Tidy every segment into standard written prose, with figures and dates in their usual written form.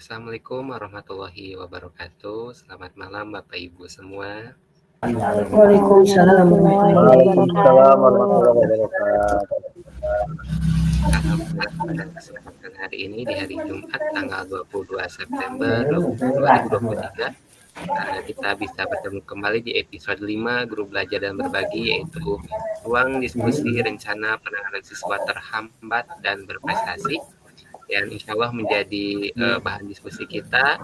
Assalamualaikum warahmatullahi wabarakatuh. Selamat malam Bapak Ibu semua. Waalaikumsalam warahmatullahi wabarakatuh. Alhamdulillah pada kesempatan hari ini di hari Jumat tanggal 22 September 2023 kita bisa bertemu kembali di episode 5 Grup Belajar dan Berbagi, yaitu ruang diskusi rencana penanganan siswa terhambat dan berprestasi, yang insya Allah menjadi bahan diskusi kita.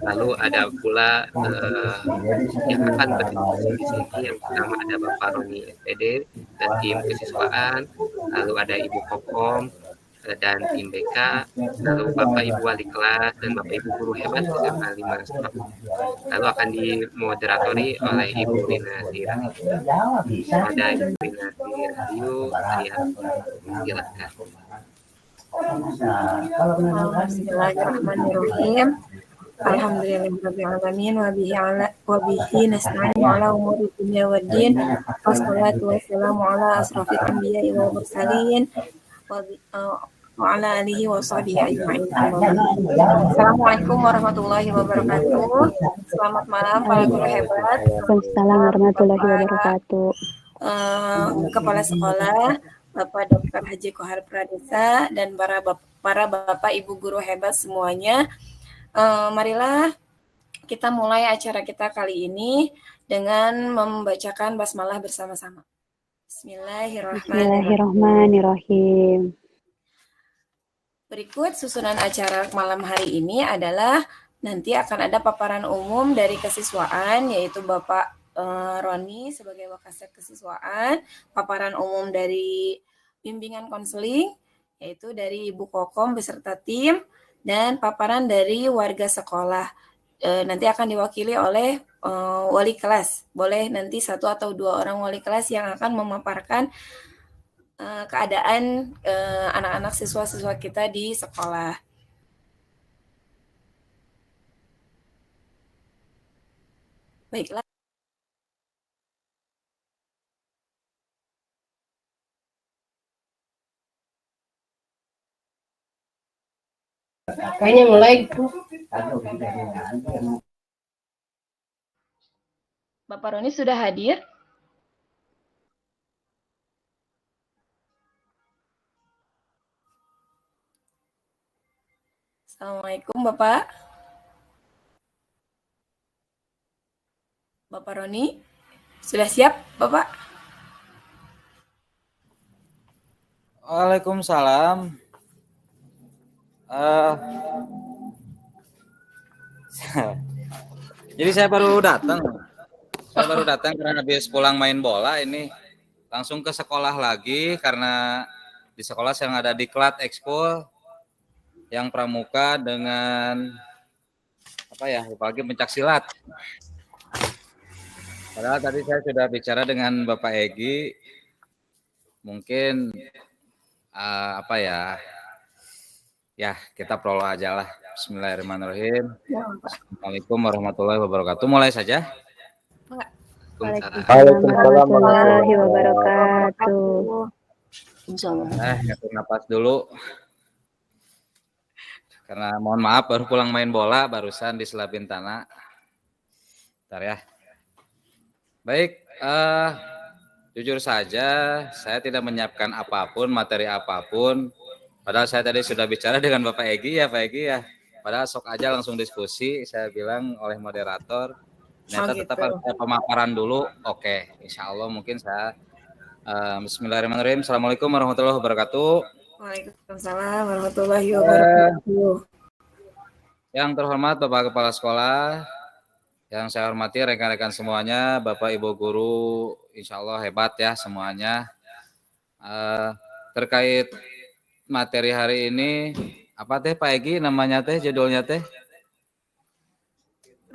Lalu ada pula yang akan berdiskusi di sini. Yang pertama ada Bapak Roni SPD dan tim kesiswaan, lalu ada Ibu Kokom dan tim BK, lalu Bapak Ibu Wali kelas dan Bapak Ibu guru hebat SMA 5 Nasrul. Lalu akan dimoderatori oleh Ibu Rina Sirahayu. Ada Ibu Rina Sirahayu, saya silakan. Bismillahirrahmanirrahim. Alhamdulillahirrahmanirrahim. Wabihi nasta'inu ala umuri dunya waddin. Wassalatu wassalamu ala asrafil anbiya'i wal mursalin wa ala alihi wa sahbihi ajma'in. Assalamualaikum warahmatullahi wabarakatuh. Selamat malam para guru hebat. Waalaikumsalam warahmatullahi wabarakatuh. Kepala sekolah, Bapak Dr. Haji Kohar Pradesa, dan para Bapak Ibu guru hebat semuanya. Marilah kita mulai acara kita kali ini dengan membacakan basmalah bersama-sama. Bismillahirrahmanirrahim. Berikut susunan acara malam hari ini adalah nanti akan ada paparan umum dari kesiswaan, yaitu Bapak Roni sebagai Wakasek Kesiswaan, paparan umum dari bimbingan konseling, yaitu dari Ibu Kokom beserta tim, dan paparan dari warga sekolah. Nanti akan diwakili oleh wali kelas. Boleh nanti 1 atau 2 orang wali kelas yang akan memaparkan keadaan anak-anak siswa-siswa kita di sekolah. Baiklah. Kayaknya mulai. Bapak Roni sudah hadir? Assalamualaikum Bapak. Bapak Roni, sudah siap Bapak? Waalaikumsalam. Jadi saya baru datang. Karena habis pulang main bola ini langsung ke sekolah lagi karena di sekolah saya ada diklat ekskul yang pramuka dengan apalagi pencak silat. Padahal tadi saya sudah bicara dengan Bapak Egi, mungkin ya kita prolog aja lah. Bismillahirrahmanirrahim. Assalamualaikum warahmatullahi wabarakatuh. Mulai saja. Waalaikumsalam warahmatullahi wabarakatuh. Ngatur napas dulu. Karena mohon maaf baru pulang main bola, barusan diselapin tanah. Bentar ya. Baik, jujur saja saya tidak menyiapkan apapun, materi apapun. Padahal saya tadi sudah bicara dengan Bapak Egi ya, Pak Egi ya. Padahal sok aja langsung diskusi, saya bilang oleh moderator. Ternyata tetap harus ada pemaparan dulu. Oke, insya Allah mungkin saya. Bismillahirrahmanirrahim. Assalamualaikum warahmatullahi wabarakatuh. Waalaikumsalam warahmatullahi wabarakatuh. Yang terhormat Bapak Kepala Sekolah, yang saya hormati rekan-rekan semuanya, Bapak Ibu Guru, insya Allah hebat ya semuanya. Terkait materi hari ini, apa teh Pak Egi namanya teh, judulnya teh?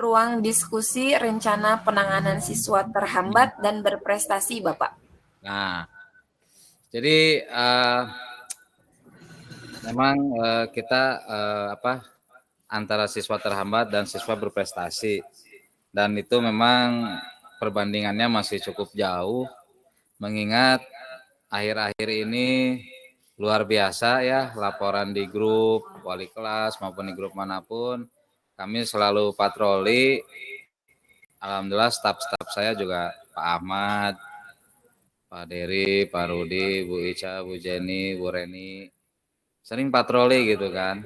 Ruang diskusi rencana penanganan siswa terhambat dan berprestasi, Bapak. Nah, jadi memang kita antara siswa terhambat dan siswa berprestasi, dan itu memang perbandingannya masih cukup jauh, mengingat akhir-akhir ini luar biasa ya laporan di grup wali kelas maupun di grup manapun, kami selalu patroli. Alhamdulillah staf-staf saya juga Pak Ahmad, Pak Dery, Pak Rudi, Bu Ica, Bu Jenny, Bu Reni, sering patroli gitu kan.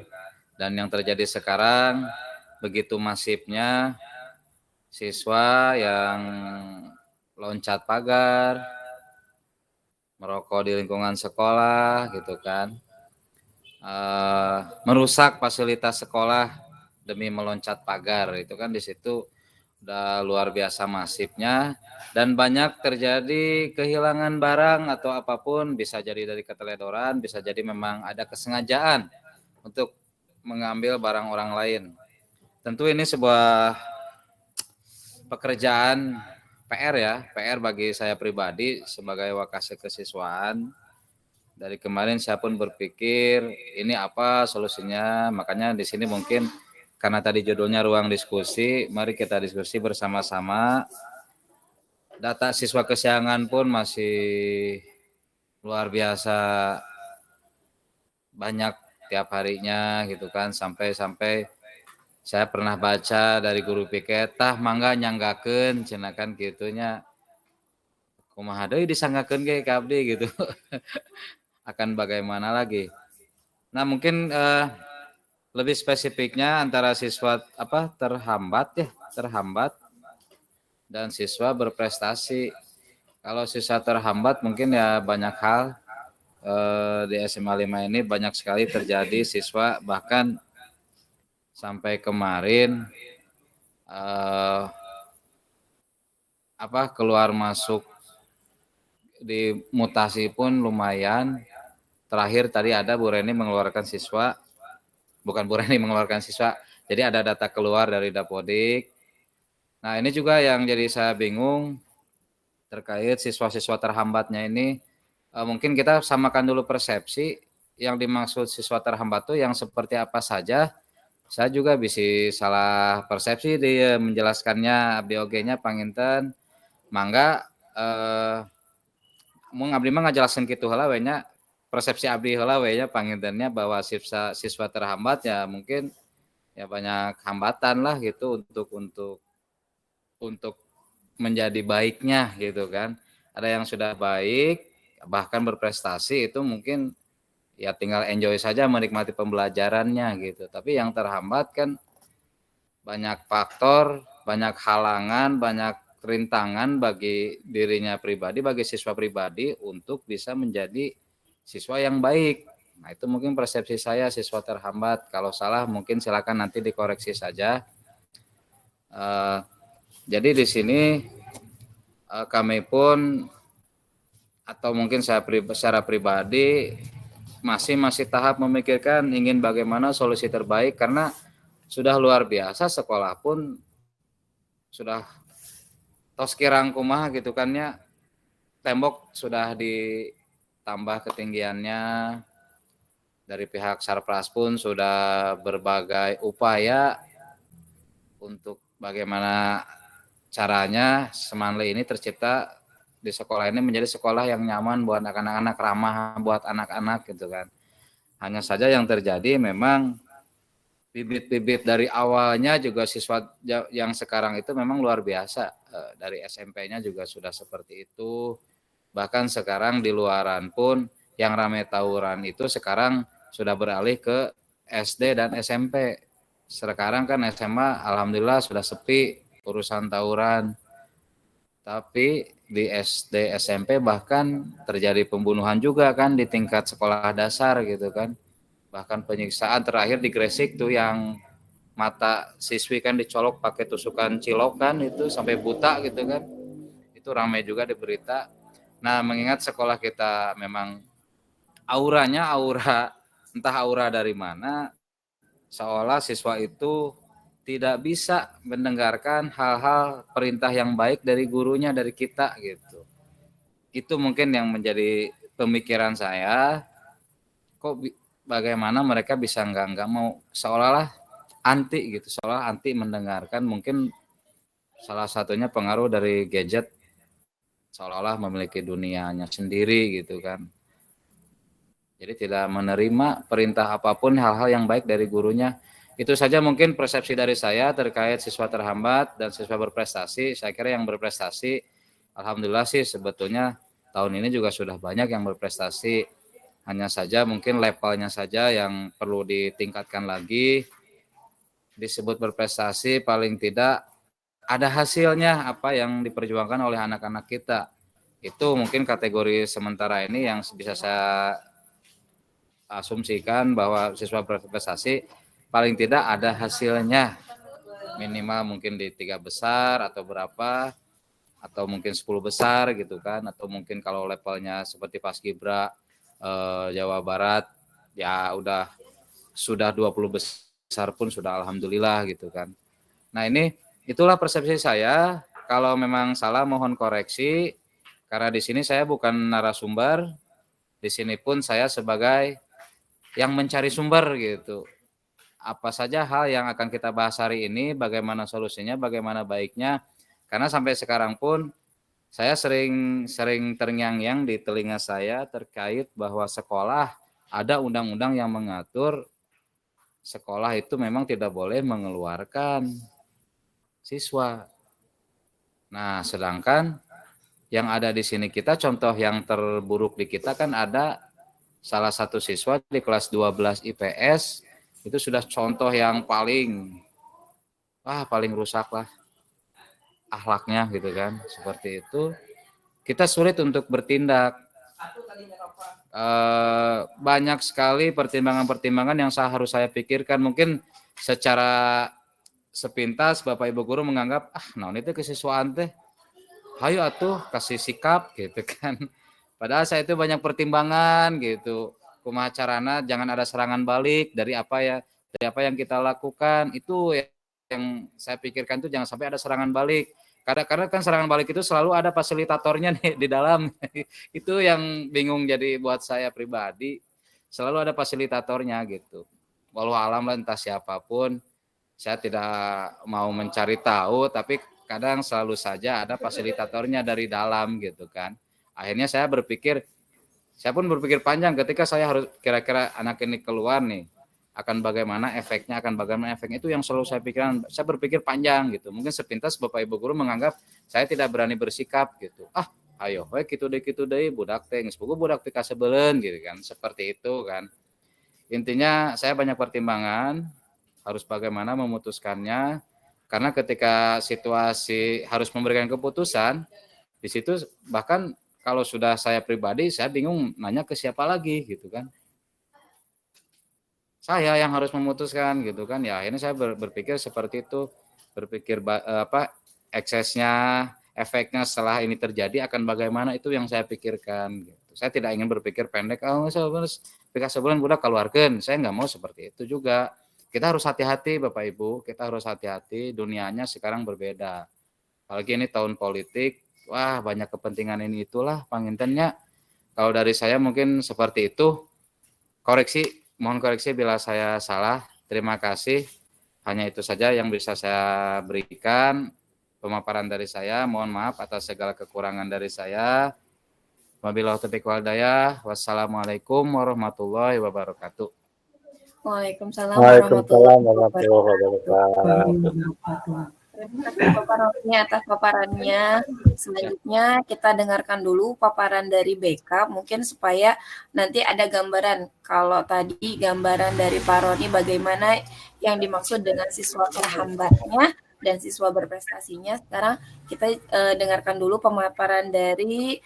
Dan yang terjadi sekarang begitu masifnya siswa yang loncat pagar, merokok di lingkungan sekolah gitu kan, merusak fasilitas sekolah demi meloncat pagar, itu kan di situ udah luar biasa masifnya, dan banyak terjadi kehilangan barang atau apapun, bisa jadi dari keteledoran, bisa jadi memang ada kesengajaan untuk mengambil barang orang lain. Tentu ini sebuah pekerjaan PR ya, PR bagi saya pribadi sebagai wakase kesiswaan. Dari kemarin saya pun berpikir ini apa solusinya, makanya di sini mungkin karena tadi judulnya ruang diskusi, mari kita diskusi bersama-sama. Data siswa kesayangan pun masih luar biasa banyak tiap harinya gitu kan, sampai saya pernah baca dari guru piket, tah mangga nyanggakeun cenah kan gitunya. Kumaha deui disanggakeun ge ka abdi gitu. Akan bagaimana lagi. Nah, mungkin lebih spesifiknya antara siswa terhambat dan siswa berprestasi. Kalau siswa terhambat mungkin ya banyak hal di SMA 5 ini banyak sekali terjadi siswa bahkan sampai kemarin keluar masuk di mutasi pun lumayan. Terakhir tadi ada Bu Reni mengeluarkan siswa, bukan Bu Reni mengeluarkan siswa, jadi ada data keluar dari Dapodik. Nah ini juga yang jadi saya bingung terkait siswa-siswa terhambatnya ini. Mungkin kita samakan dulu persepsi yang dimaksud siswa terhambat itu yang seperti apa saja. Saya juga bisa salah persepsi dia menjelaskannya abdi oge-nya panginten. Mangga mun abdi mah ngajelaskeun kitu heula we nya, persepsi abdi heula we nya pangintennya bahwa siswa terhambat ya mungkin ya banyak hambatan lah gitu untuk menjadi baiknya gitu kan. Ada yang sudah baik bahkan berprestasi itu mungkin ya tinggal enjoy saja menikmati pembelajarannya gitu. Tapi yang terhambat kan banyak faktor, banyak halangan, banyak rintangan bagi dirinya pribadi, bagi siswa pribadi untuk bisa menjadi siswa yang baik. Nah, itu mungkin persepsi saya siswa terhambat. Kalau salah mungkin silakan nanti dikoreksi saja. Jadi di sini kami pun atau mungkin saya secara pribadi masih tahap memikirkan ingin bagaimana solusi terbaik karena sudah luar biasa sekolah pun sudah tos kirang kumaha gitu kan ya, tembok sudah ditambah ketinggiannya, dari pihak Sarpras pun sudah berbagai upaya untuk bagaimana caranya Semanle ini tercipta di sekolah ini menjadi sekolah yang nyaman buat anak-anak, ramah buat anak-anak gitu kan. Hanya saja yang terjadi memang bibit-bibit dari awalnya juga siswa yang sekarang itu memang luar biasa. Dari SMP-nya juga sudah seperti itu. Bahkan sekarang di luaran pun yang ramai tawuran itu sekarang sudah beralih ke SD dan SMP. Sekarang kan SMA alhamdulillah sudah sepi urusan tawuran. Tapi di SD SMP bahkan terjadi pembunuhan juga kan di tingkat sekolah dasar gitu kan. Bahkan penyiksaan terakhir di Gresik tuh yang mata siswi kan dicolok pakai tusukan cilok kan, itu sampai buta gitu kan. Itu ramai juga di berita. Nah, mengingat sekolah kita memang auranya entah aura dari mana, seolah siswa itu tidak bisa mendengarkan hal-hal perintah yang baik dari gurunya, dari kita gitu. Itu mungkin yang menjadi pemikiran saya. Kok bagaimana mereka bisa nggak mau, seolah-olah anti gitu, seolah anti mendengarkan. Mungkin salah satunya pengaruh dari gadget, seolah-olah memiliki dunianya sendiri gitu kan. Jadi tidak menerima perintah apapun, hal-hal yang baik dari gurunya. Itu saja mungkin persepsi dari saya terkait siswa terhambat dan siswa berprestasi. Saya kira yang berprestasi, alhamdulillah sih sebetulnya tahun ini juga sudah banyak yang berprestasi. Hanya saja mungkin levelnya saja yang perlu ditingkatkan lagi. Disebut berprestasi paling tidak ada hasilnya apa yang diperjuangkan oleh anak-anak kita. Itu mungkin kategori sementara ini yang bisa saya asumsikan bahwa siswa berprestasi paling tidak ada hasilnya, minimal mungkin di 3 besar atau berapa, atau mungkin 10 besar gitu kan, atau mungkin kalau levelnya seperti Paskibra Jawa Barat ya sudah 20 besar pun sudah alhamdulillah gitu kan. Nah ini itulah persepsi saya. Kalau memang salah mohon koreksi, karena di sini saya bukan narasumber, di sini pun saya sebagai yang mencari sumber gitu. Apa saja hal yang akan kita bahas hari ini, bagaimana solusinya, bagaimana baiknya. Karena sampai sekarang pun saya sering terngiang-ngiang di telinga saya terkait bahwa sekolah ada undang-undang yang mengatur sekolah itu memang tidak boleh mengeluarkan siswa. Nah, sedangkan yang ada di sini kita, contoh yang terburuk di kita kan ada salah satu siswa di kelas 12 IPS itu sudah contoh yang paling rusak lah akhlaknya gitu kan. Seperti itu kita sulit untuk bertindak. Banyak sekali pertimbangan-pertimbangan yang harus saya pikirkan. Mungkin secara sepintas Bapak Ibu guru menganggap naon itu kesiswaan teh, hayu atuh kasih sikap gitu kan. Padahal saya itu banyak pertimbangan gitu. Kumaha carana jangan ada serangan balik dari apa yang kita lakukan. Itu yang saya pikirkan tuh jangan sampai ada serangan balik. Karena kan serangan balik itu selalu ada fasilitatornya nih di dalam. Itu yang bingung jadi buat saya pribadi. Selalu ada fasilitatornya gitu. Walau alam lah entah siapapun. Saya tidak mau mencari tahu, tapi kadang selalu saja ada fasilitatornya dari dalam gitu kan. Akhirnya saya pun berpikir panjang ketika saya harus kira-kira anak ini keluar nih, akan bagaimana efeknya itu yang selalu saya pikirkan. Saya berpikir panjang gitu. Mungkin sepintas Bapak Ibu guru menganggap saya tidak berani bersikap gitu. Ayo we kitu deui budak teh geus boga budak teh kasebeuleun gitu kan. Seperti itu kan. Intinya saya banyak pertimbangan harus bagaimana memutuskannya, karena ketika situasi harus memberikan keputusan di situ, bahkan kalau sudah saya pribadi saya bingung nanya ke siapa lagi gitu kan, saya yang harus memutuskan gitu kan. Ya akhirnya saya berpikir seperti itu, berpikir eksesnya, efeknya setelah ini terjadi akan bagaimana, itu yang saya pikirkan gitu. Saya tidak ingin berpikir pendek, saya harus sebulan budak keluarkan, saya nggak mau seperti itu juga. Kita harus hati-hati Bapak Ibu, kita harus hati-hati, dunianya sekarang berbeda. Apalagi ini tahun politik, banyak kepentingan ini itulah pangintennya. Kalau dari saya mungkin seperti itu. Mohon koreksi bila saya salah. Terima kasih. Hanya itu saja yang bisa saya berikan. Pemaparan dari saya, mohon maaf atas segala kekurangan dari saya. Wabillahi taufiq wal hidayah. Wassalamualaikum warahmatullahi wabarakatuh. Waalaikumsalam warahmatullahi wabarakatuh. Terima kasih Bapak Roni atas paparannya. Selanjutnya kita dengarkan dulu paparan dari BK, mungkin supaya nanti ada gambaran. Kalau tadi gambaran dari Pak Roni bagaimana yang dimaksud dengan siswa terhambatnya dan siswa berprestasinya. Sekarang kita dengarkan dulu pemaparan dari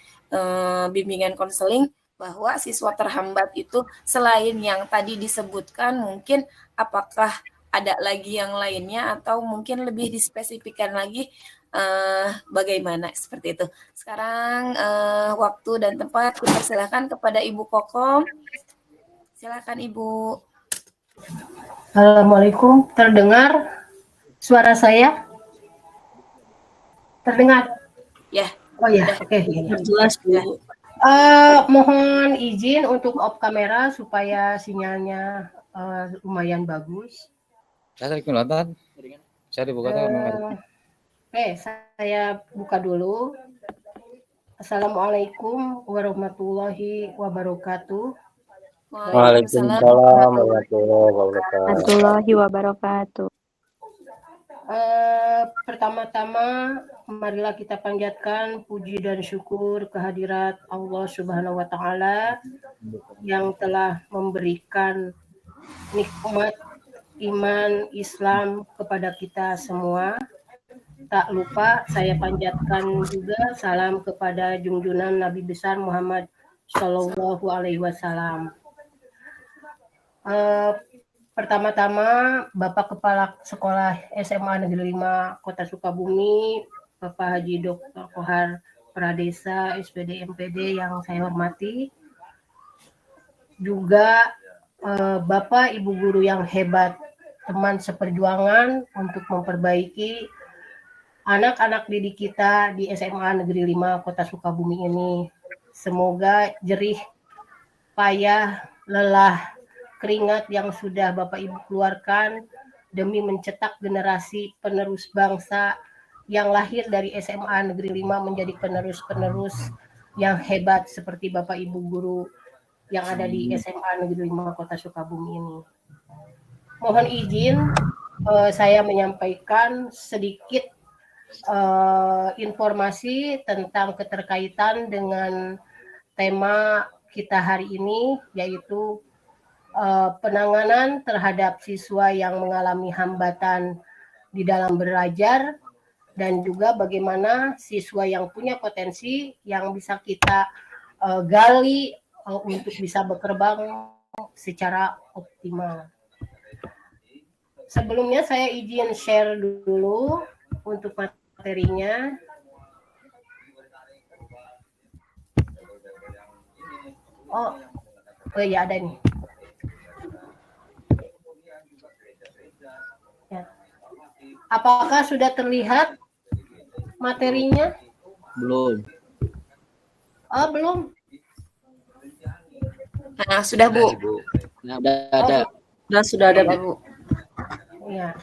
bimbingan konseling, bahwa siswa terhambat itu selain yang tadi disebutkan, mungkin apakah ada lagi yang lainnya atau mungkin lebih dispesifikkan lagi bagaimana seperti itu. Sekarang waktu dan tempat kita silakan kepada Ibu Kokom. Silakan Ibu. Assalamualaikum, terdengar suara saya? Terdengar? Ya. Oh ya, oke. Jelas Bu. Mohon izin untuk off kamera supaya sinyalnya lumayan bagus. Saya kelihatan. Saya dibuka Oke, saya buka dulu. Assalamualaikum warahmatullahi wabarakatuh. Waalaikumsalam warahmatullahi wabarakatuh. Pertama-tama, marilah kita panjatkan puji dan syukur kehadirat Allah Subhanahu wa Ta'ala yang telah memberikan nikmat iman Islam kepada kita semua. Tak lupa saya panjatkan juga salam kepada junjungan Nabi besar Muhammad Shallallahu Alaihi Wasallam. Pertama-tama, Bapak Kepala Sekolah SMA Negeri 5 Kota Sukabumi, Bapak Haji Dr. Kohar Pradesa, SPD MPD yang saya hormati, juga Bapak Ibu guru yang hebat, teman seperjuangan untuk memperbaiki anak-anak didik kita di SMA Negeri 5 Kota Sukabumi ini. Semoga jerih, payah, lelah, keringat yang sudah Bapak Ibu keluarkan demi mencetak generasi penerus bangsa yang lahir dari SMA Negeri 5 menjadi penerus-penerus yang hebat seperti Bapak Ibu guru yang ada di SMA Negeri 5 Kota Sukabumi ini. Mohon izin saya menyampaikan sedikit informasi tentang keterkaitan dengan tema kita hari ini, yaitu penanganan terhadap siswa yang mengalami hambatan di dalam belajar, dan juga bagaimana siswa yang punya potensi yang bisa kita gali untuk bisa berkembang secara optimal. Sebelumnya saya izin share dulu untuk materinya. Oh ya, ada nih. Ya. Apakah sudah terlihat materinya? Belum. Oh, belum. Nah, sudah Bu. Nah, udah ada. Sudah ada Bu. Ya.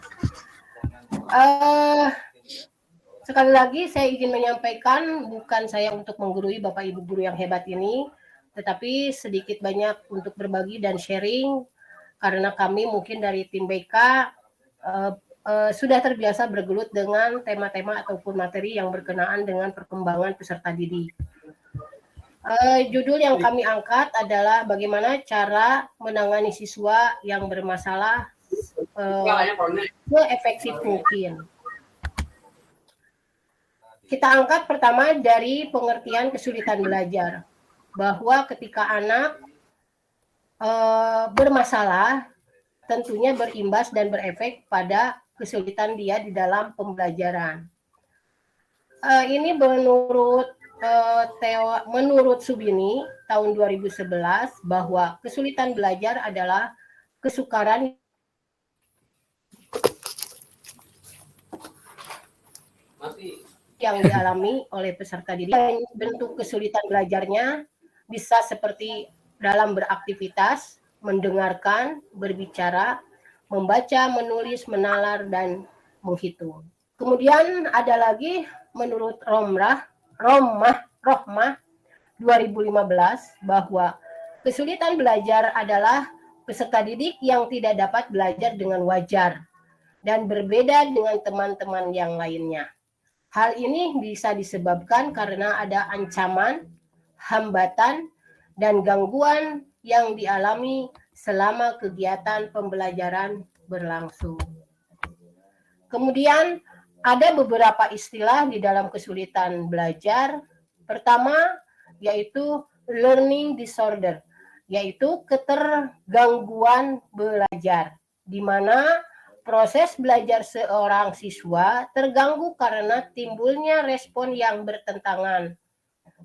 Sekali lagi saya izin menyampaikan, bukan saya untuk menggurui Bapak Ibu guru yang hebat ini, tetapi sedikit banyak untuk berbagi dan sharing, karena kami mungkin dari tim BK sudah terbiasa bergelut dengan tema-tema ataupun materi yang berkenaan dengan perkembangan peserta didik. Judul yang kami angkat adalah bagaimana cara menangani siswa yang bermasalah seefektif mungkin. Kita angkat pertama dari pengertian kesulitan belajar, bahwa ketika anak bermasalah, tentunya berimbas dan berefek pada kesulitan dia di dalam pembelajaran. Ini menurut Subini tahun 2011 bahwa kesulitan belajar adalah kesukaran yang dialami oleh peserta didik. Bentuk kesulitan belajarnya bisa seperti dalam beraktivitas, mendengarkan, berbicara, membaca, menulis, menalar, dan menghitung. Kemudian ada lagi menurut Rohmah 2015 bahwa kesulitan belajar adalah peserta didik yang tidak dapat belajar dengan wajar dan berbeda dengan teman-teman yang lainnya. Hal ini bisa disebabkan karena ada ancaman, hambatan, dan gangguan yang dialami selama kegiatan pembelajaran berlangsung. Kemudian ada beberapa istilah di dalam kesulitan belajar. Pertama, yaitu learning disorder, yaitu ketergangguan belajar, di mana proses belajar seorang siswa terganggu karena timbulnya respon yang bertentangan.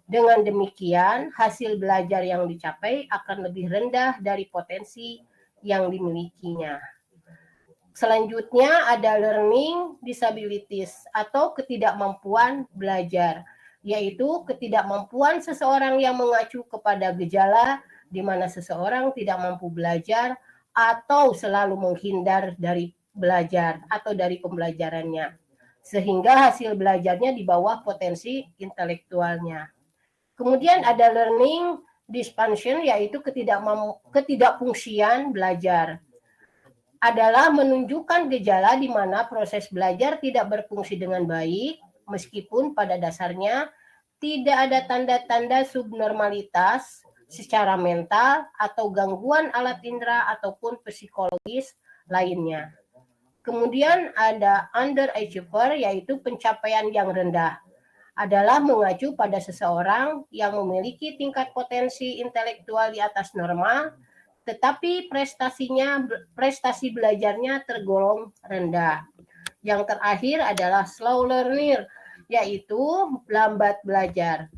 Dengan demikian, hasil belajar yang dicapai akan lebih rendah dari potensi yang dimilikinya. Selanjutnya ada learning disabilities atau ketidakmampuan belajar, yaitu ketidakmampuan seseorang yang mengacu kepada gejala di mana seseorang tidak mampu belajar atau selalu menghindar dari belajar atau dari pembelajarannya, sehingga hasil belajarnya di bawah potensi intelektualnya. Kemudian ada learning dysfunction yaitu ketidakfungsian belajar. Adalah menunjukkan gejala di mana proses belajar tidak berfungsi dengan baik, meskipun pada dasarnya tidak ada tanda-tanda subnormalitas secara mental atau gangguan alat indera ataupun psikologis lainnya. Kemudian ada underachiever, yaitu pencapaian yang rendah. Adalah mengacu pada seseorang yang memiliki tingkat potensi intelektual di atas normal, tetapi prestasi belajarnya tergolong rendah. Yang terakhir adalah slow learner, yaitu lambat belajar.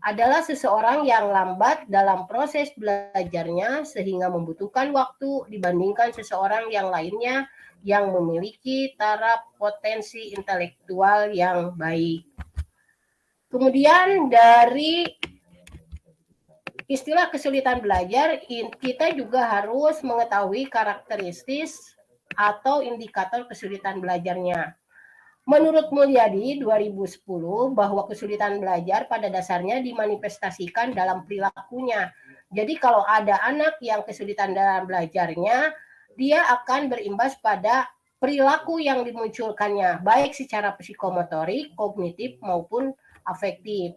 Adalah seseorang yang lambat dalam proses belajarnya sehingga membutuhkan waktu dibandingkan seseorang yang lainnya yang memiliki taraf potensi intelektual yang baik. Kemudian dari istilah kesulitan belajar, kita juga harus mengetahui karakteristik atau indikator kesulitan belajarnya. Menurut Mulyadi 2010 bahwa kesulitan belajar pada dasarnya dimanifestasikan dalam perilakunya. Jadi kalau ada anak yang kesulitan dalam belajarnya, dia akan berimbas pada perilaku yang dimunculkannya, baik secara psikomotorik, kognitif maupun afektif.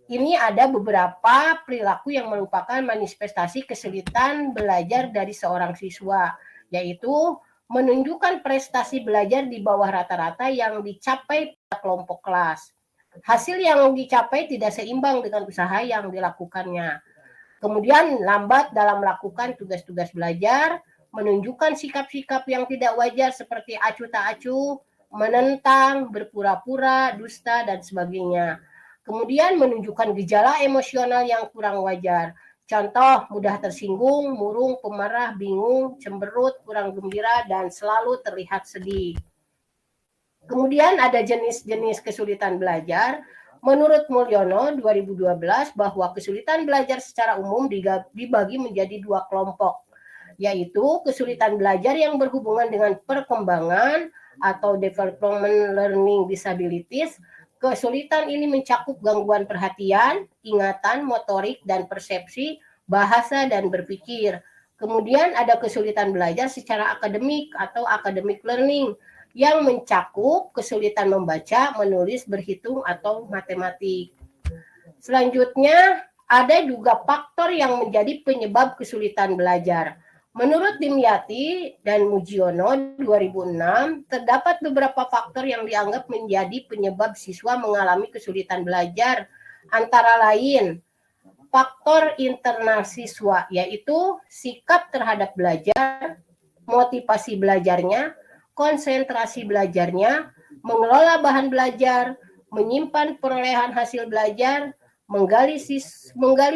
Ini ada beberapa perilaku yang merupakan manifestasi kesulitan belajar dari seorang siswa, yaitu menunjukkan prestasi belajar di bawah rata-rata yang dicapai pada kelompok kelas. Hasil yang dicapai tidak seimbang dengan usaha yang dilakukannya. Kemudian lambat dalam melakukan tugas-tugas belajar, menunjukkan sikap-sikap yang tidak wajar seperti acuh tak acuh, menentang, berpura-pura, dusta, dan sebagainya. Kemudian menunjukkan gejala emosional yang kurang wajar. Contoh, mudah tersinggung, murung, pemarah, bingung, cemberut, kurang gembira, dan selalu terlihat sedih. Kemudian ada jenis-jenis kesulitan belajar. Menurut Mulyono 2012 bahwa kesulitan belajar secara umum dibagi menjadi dua kelompok, yaitu kesulitan belajar yang berhubungan dengan perkembangan atau development learning disabilities. Kesulitan ini mencakup gangguan perhatian, ingatan, motorik, dan persepsi, bahasa, dan berpikir. Kemudian ada kesulitan belajar secara akademik atau academic learning yang mencakup kesulitan membaca, menulis, berhitung, atau matematik. Selanjutnya, ada juga faktor yang menjadi penyebab kesulitan belajar. Menurut Dimyati dan Mujiono 2006, terdapat beberapa faktor yang dianggap menjadi penyebab siswa mengalami kesulitan belajar, antara lain faktor internal siswa, yaitu sikap terhadap belajar, motivasi belajarnya, konsentrasi belajarnya, mengelola bahan belajar, menyimpan perolehan hasil belajar, menggali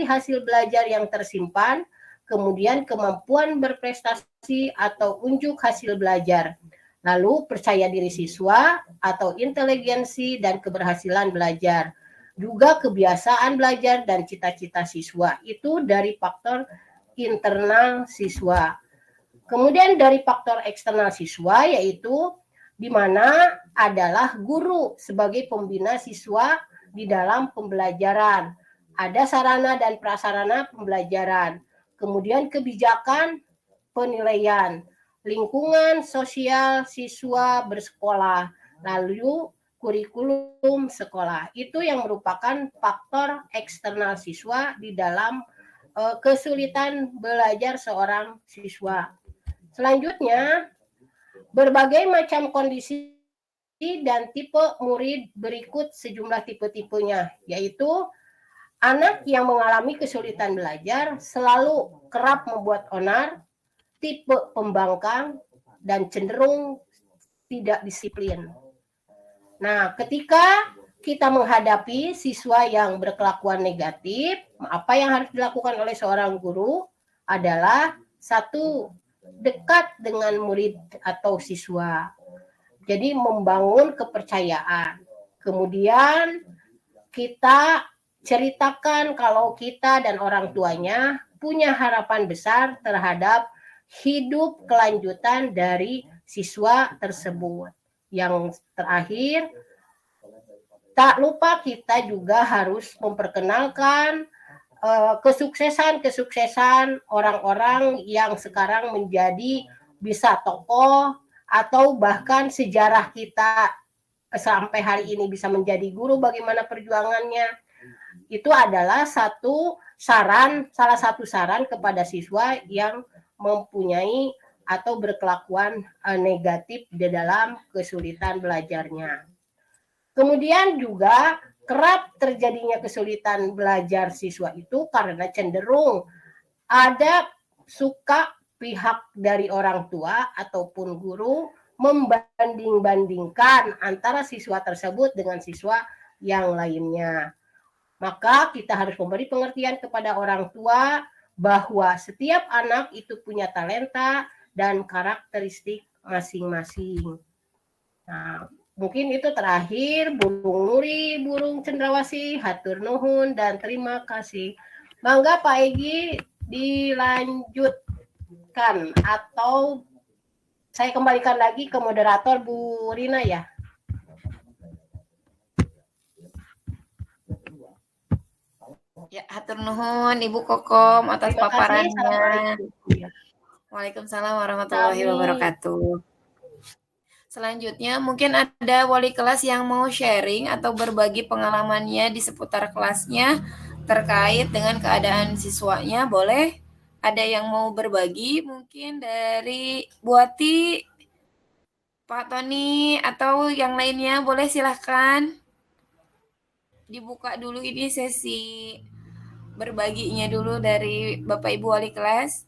hasil belajar yang tersimpan, kemudian kemampuan berprestasi atau unjuk hasil belajar, lalu percaya diri siswa atau inteligensi dan keberhasilan belajar, juga kebiasaan belajar dan cita-cita siswa. Itu dari faktor internal siswa. Kemudian dari faktor eksternal siswa, yaitu di mana adalah guru sebagai pembina siswa di dalam pembelajaran. Ada sarana dan prasarana pembelajaran. Kemudian kebijakan penilaian, lingkungan sosial siswa bersekolah, lalu kurikulum sekolah. Itu yang merupakan faktor eksternal siswa di dalam kesulitan belajar seorang siswa. Selanjutnya, berbagai macam kondisi dan tipe murid berikut sejumlah tipe-tipenya, yaitu anak yang mengalami kesulitan belajar selalu kerap membuat onar, tipe pembangkang, dan cenderung tidak disiplin. Nah, ketika kita menghadapi siswa yang berkelakuan negatif, apa yang harus dilakukan oleh seorang guru adalah satu, dekat dengan murid atau siswa. Jadi membangun kepercayaan. Kemudian kita ceritakan kalau kita dan orang tuanya punya harapan besar terhadap hidup kelanjutan dari siswa tersebut. Yang terakhir, tak lupa kita juga harus memperkenalkan kesuksesan orang-orang yang sekarang menjadi bisa tokoh atau bahkan sejarah kita sampai hari ini bisa menjadi guru, bagaimana perjuangannya. Itu adalah salah satu saran kepada siswa yang mempunyai atau berkelakuan negatif di dalam kesulitan belajarnya. Kemudian juga kerap terjadinya kesulitan belajar siswa itu karena cenderung ada suka pihak dari orang tua ataupun guru membanding-bandingkan antara siswa tersebut dengan siswa yang lainnya. Maka kita harus memberi pengertian kepada orang tua bahwa setiap anak itu punya talenta dan karakteristik masing-masing. Nah, mungkin itu terakhir, Burung Nuri, Burung Cendrawasih, hatur nuhun dan terima kasih. Bangga Pak Egi dilanjutkan atau saya kembalikan lagi ke moderator Bu Rina ya. Ya, hatur nuhun Ibu Kokom atas Terima kasih. paparannya. Assalamualaikum. Waalaikumsalam warahmatullahi wabarakatuh. Selanjutnya mungkin ada wali kelas yang mau sharing atau berbagi pengalamannya di seputar kelasnya terkait dengan keadaan siswanya, boleh? Ada yang mau berbagi mungkin dari Bu Ati, Pak Tony, atau yang lainnya, boleh silahkan. Dibuka dulu ini sesi berbaginya dulu dari Bapak Ibu wali kelas.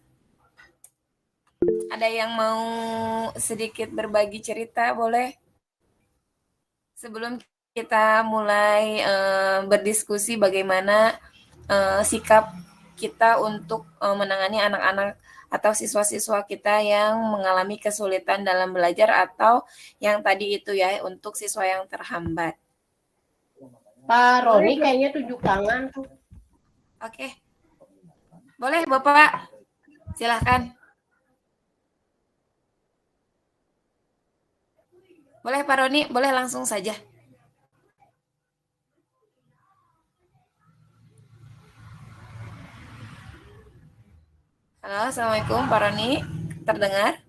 Ada yang mau sedikit berbagi cerita, boleh? Sebelum kita mulai berdiskusi bagaimana sikap kita untuk menangani anak-anak atau siswa-siswa kita yang mengalami kesulitan dalam belajar atau yang tadi itu ya, untuk siswa yang terhambat. Pak Roni kayaknya tunjuk tangan tuh. Oke. Boleh Bapak, silahkan. Boleh Pak Roni, boleh langsung saja. Halo, Assalamualaikum Pak Roni, terdengar?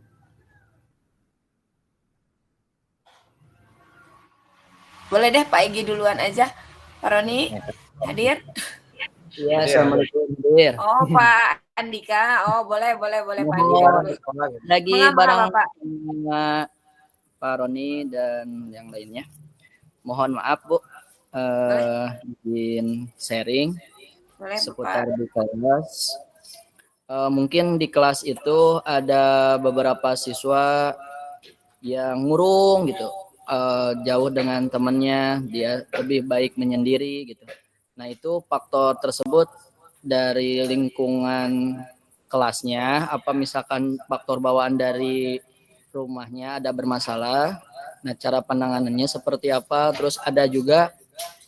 Boleh deh Pak Egi duluan aja. Pak Roni, hadir? Iya, Assalamualaikum. Dir. Oh, Pak Andika. Oh, boleh Pak Andika. Lagi Mengapa, bareng Pak? sama Pak Roni dan yang lainnya. Mohon maaf Bu, izin sharing Boleh, seputar Bapak. di kelas. Mungkin di kelas itu ada beberapa siswa yang murung gitu, jauh dengan temannya, dia lebih baik menyendiri gitu. Nah itu faktor tersebut dari lingkungan kelasnya, apa misalkan faktor bawaan dari rumahnya ada bermasalah. Nah cara penanganannya seperti apa? Terus ada juga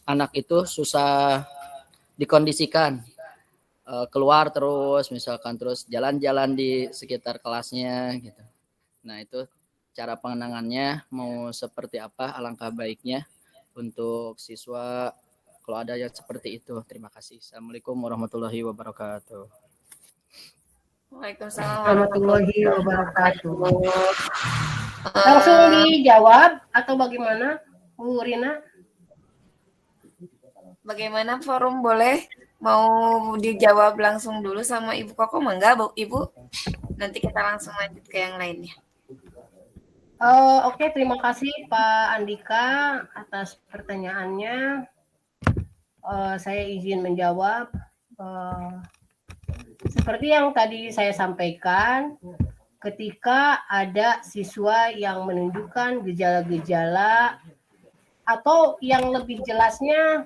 anak itu susah dikondisikan, keluar terus misalkan, terus jalan-jalan di sekitar kelasnya gitu. Nah itu cara penanganannya mau seperti apa, alangkah baiknya untuk siswa kalau ada yang seperti itu. Terima kasih. Assalamualaikum warahmatullahi wabarakatuh. Waalaikumsalam Warahmatullahi wabarakatuh. Langsung dijawab atau bagaimana, Bu Rina? Bagaimana forum, boleh? Mau dijawab langsung dulu sama Ibu Koko, enggak Bu, Ibu? Nanti kita langsung lanjut ke yang lainnya. Oke, terima kasih Pak Andika atas pertanyaannya. Saya izin menjawab. Seperti yang tadi saya sampaikan, ketika ada siswa yang menunjukkan gejala-gejala atau yang lebih jelasnya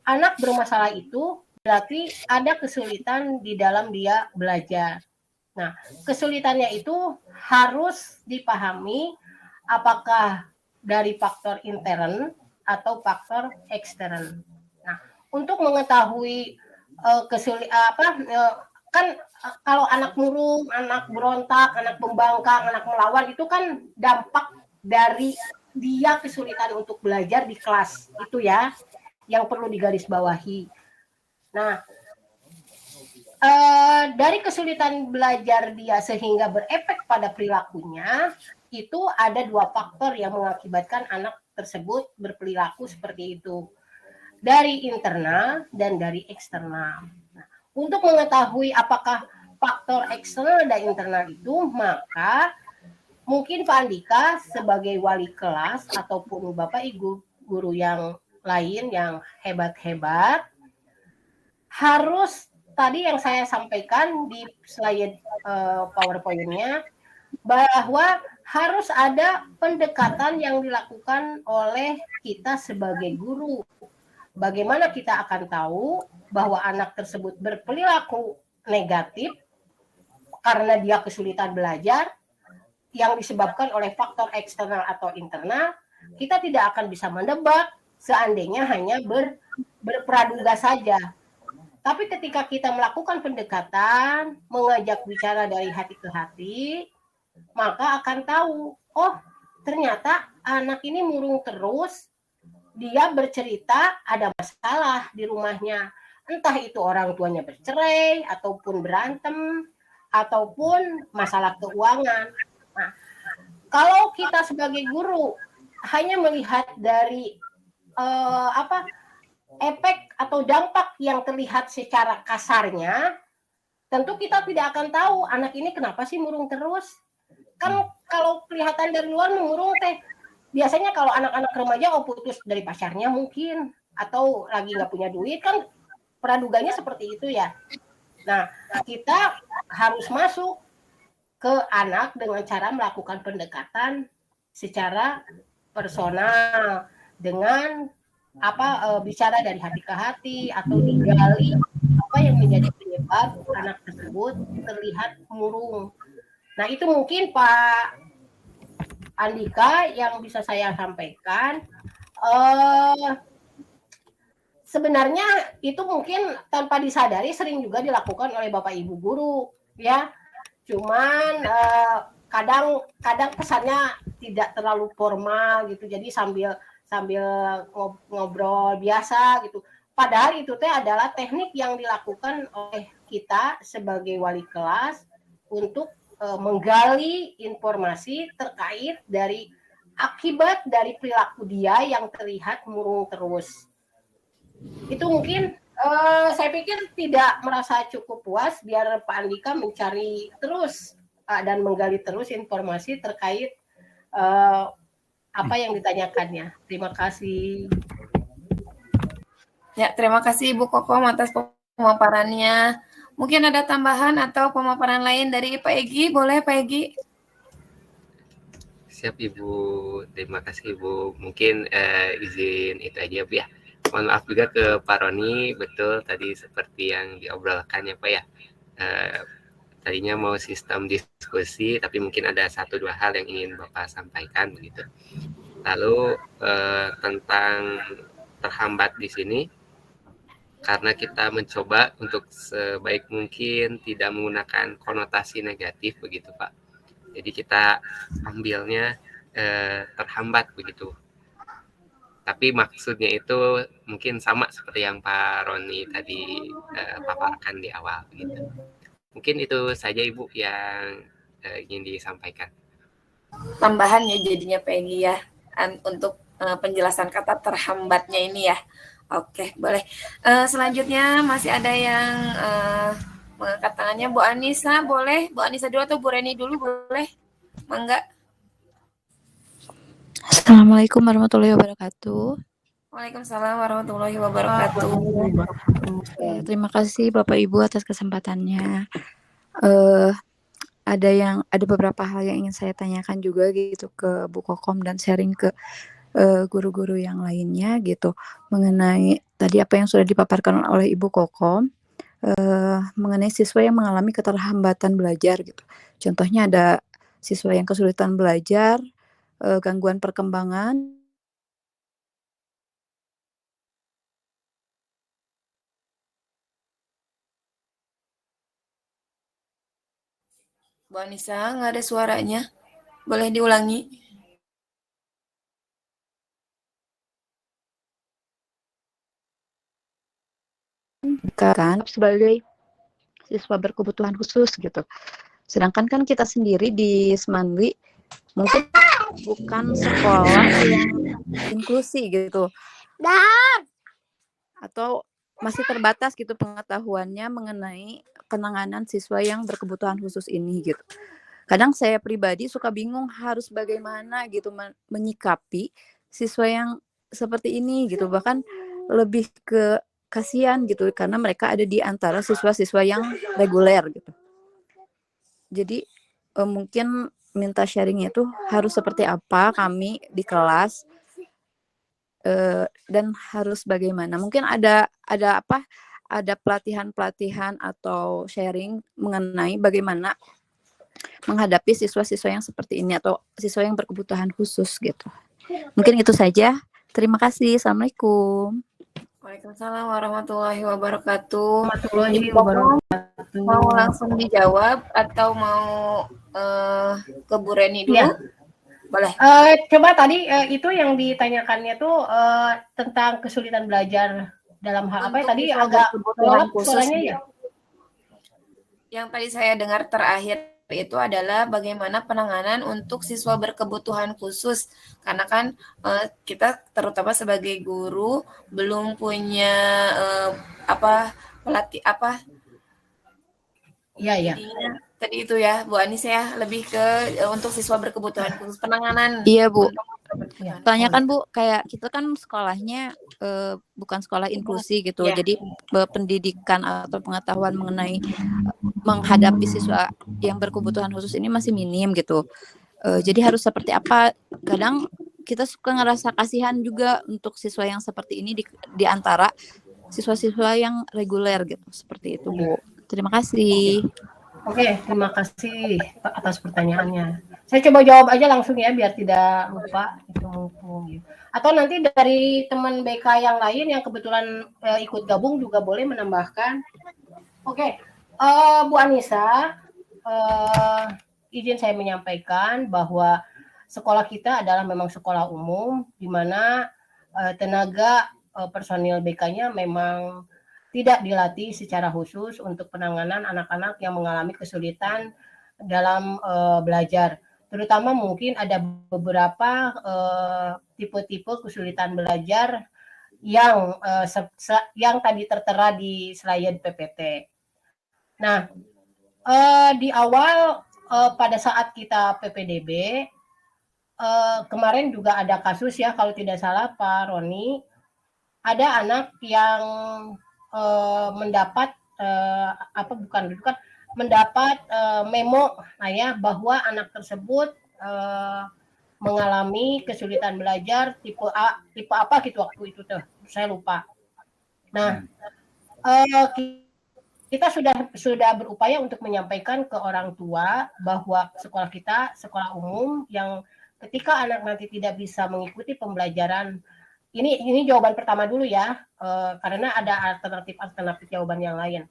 anak bermasalah itu berarti ada kesulitan di dalam dia belajar. Nah, kesulitannya itu harus dipahami apakah dari faktor intern atau faktor ekstern. Nah, untuk mengetahui kan kalau anak murung, anak berontak, anak pembangkang, anak melawan itu kan dampak dari dia kesulitan untuk belajar di kelas itu ya, yang perlu digarisbawahi. Nah, dari kesulitan belajar dia sehingga berefek pada perilakunya, itu ada 2 faktor yang mengakibatkan anak tersebut berperilaku seperti itu. Dari internal dan dari eksternal. Nah, untuk mengetahui apakah faktor eksternal dan internal itu, maka mungkin Pak Andika sebagai wali kelas ataupun Bapak Ibu guru yang lain yang hebat-hebat harus tadi yang saya sampaikan di slide PowerPoint-nya bahwa harus ada pendekatan yang dilakukan oleh kita sebagai guru. Bagaimana kita akan tahu bahwa anak tersebut berperilaku negatif karena dia kesulitan belajar yang disebabkan oleh faktor eksternal atau internal, kita tidak akan bisa menebak seandainya hanya berpraduga saja. Tapi ketika kita melakukan pendekatan, mengajak bicara dari hati ke hati, maka akan tahu, oh ternyata anak ini murung terus, dia bercerita ada masalah di rumahnya. Entah itu orang tuanya bercerai, ataupun berantem, ataupun masalah keuangan. Nah, kalau kita sebagai guru hanya melihat dari efek atau dampak yang terlihat secara kasarnya, tentu kita tidak akan tahu anak ini kenapa sih murung terus. Kan kalau kelihatan dari luar murung teh, biasanya kalau anak-anak remaja putus dari pacarnya mungkin, atau lagi nggak punya duit, kan praduganya seperti itu ya. Nah, kita harus masuk ke anak dengan cara melakukan pendekatan secara personal dengan bicara dari hati ke hati atau digali apa yang menjadi penyebab anak tersebut terlihat murung. Nah, itu mungkin Pak Andika yang bisa saya sampaikan. Sebenarnya itu mungkin tanpa disadari sering juga dilakukan oleh Bapak Ibu guru, ya. Cuman kadang kesannya tidak terlalu formal gitu. Jadi sambil ngobrol biasa gitu. Padahal itu teh adalah teknik yang dilakukan oleh kita sebagai wali kelas untuk menggali informasi terkait dari akibat dari perilaku dia yang terlihat murung terus. Itu mungkin saya pikir tidak merasa cukup puas biar Pak Andika mencari terus dan menggali terus informasi terkait apa yang ditanyakannya. Terima kasih. Ya, terima kasih Ibu Kokom atas pemaparannya. Mungkin ada tambahan atau pemaparan lain dari Pak Egi, boleh Pak Egi? Siap Ibu, terima kasih Ibu. Mungkin izin itu aja Bu ya. Mohon maaf juga ke Pak Roni, betul tadi seperti yang diobrolkan ya Pak ya. Tadinya mau sistem diskusi, tapi mungkin ada 1-2 hal yang ingin Bapak sampaikan begitu. Lalu tentang terhambat di sini, karena kita mencoba untuk sebaik mungkin tidak menggunakan konotasi negatif begitu Pak. Jadi kita ambilnya terhambat begitu. Tapi maksudnya itu mungkin sama seperti yang Pak Roni tadi paparkan di awal begitu. Mungkin itu saja Ibu yang ingin disampaikan. Tambahan ya jadinya Pak Egi ya untuk penjelasan kata terhambatnya ini ya. Oke, boleh. Selanjutnya masih ada yang mengangkat tangannya. Bu Anissa, boleh? Bu Anissa dulu atau Bu Reni dulu, boleh? Mangga. Assalamualaikum warahmatullahi wabarakatuh. Waalaikumsalam warahmatullahi wabarakatuh. Terima kasih Bapak Ibu atas kesempatannya. Ada beberapa hal yang ingin saya tanyakan juga gitu ke Bu Kokom dan sharing ke guru-guru yang lainnya gitu mengenai tadi apa yang sudah dipaparkan oleh Ibu Kokom mengenai siswa yang mengalami keterlambatan belajar gitu. Contohnya ada siswa yang kesulitan belajar, gangguan perkembangan. Bu Anissa, nggak ada suaranya. Boleh diulangi? kan sebagai siswa berkebutuhan khusus gitu. Sedangkan kan kita sendiri di Semanwi mungkin bukan sekolah yang inklusi gitu. Atau masih terbatas gitu pengetahuannya mengenai penanganan siswa yang berkebutuhan khusus ini gitu. Kadang saya pribadi suka bingung harus bagaimana gitu menyikapi siswa yang seperti ini gitu. Bahkan lebih ke kasihan gitu karena mereka ada di antara siswa-siswa yang reguler gitu. Jadi mungkin minta sharingnya itu harus seperti apa kami di kelas dan harus bagaimana. Mungkin ada apa? Ada pelatihan-pelatihan atau sharing mengenai bagaimana menghadapi siswa-siswa yang seperti ini atau siswa yang berkebutuhan khusus gitu. Mungkin itu saja. Terima kasih. Assalamualaikum. Waalaikumsalam warahmatullahi wabarakatuh. Warahmatullahi Ibu Kokom, wabarakatuh. mau langsung dijawab atau mau ke Bu Reni dulu? Iya. Boleh. Coba tadi itu yang ditanyakannya tuh tentang kesulitan belajar dalam hal apa ya? Tadi siswa agak berkebutuhan kolot khusus suaranya nih. ya. Yang tadi saya dengar terakhir itu adalah bagaimana penanganan untuk siswa berkebutuhan khusus, karena kan kita terutama sebagai guru belum punya pelatih Iya. Tadi itu ya Bu Anis ya, lebih ke untuk siswa berkebutuhan khusus penanganan. Iya Bu. Ya. Tanyakan Bu, kayak kita kan sekolahnya bukan sekolah inklusi gitu, Ya. jadi pendidikan atau pengetahuan mengenai menghadapi siswa yang berkebutuhan khusus ini masih minim gitu. Jadi harus seperti apa? Kadang kita suka ngerasa kasihan juga untuk siswa yang seperti ini di antara siswa-siswa yang reguler gitu, seperti itu Bu. Terima kasih. Oke, terima kasih atas pertanyaannya. Saya coba jawab aja langsung ya biar tidak lupa itu mumpung. Atau nanti dari teman BK yang lain yang kebetulan ikut gabung juga boleh menambahkan. Oke, Bu Anissa, izin saya menyampaikan bahwa sekolah kita adalah memang sekolah umum di mana tenaga personil BK-nya memang tidak dilatih secara khusus untuk penanganan anak-anak yang mengalami kesulitan dalam belajar. Terutama mungkin ada beberapa tipe-tipe kesulitan belajar yang tadi tertera di slide PPT. Nah, di awal pada saat kita PPDB, kemarin juga ada kasus ya, kalau tidak salah Pak Roni, ada anak yang mendapat mendapat memo bahwa anak tersebut mengalami kesulitan belajar tipe apa gitu waktu itu tuh, saya lupa. Nah, kita sudah berupaya untuk menyampaikan ke orang tua bahwa sekolah kita sekolah umum yang ketika anak nanti tidak bisa mengikuti pembelajaran. Ini jawaban pertama dulu ya, karena ada alternatif jawaban yang lain.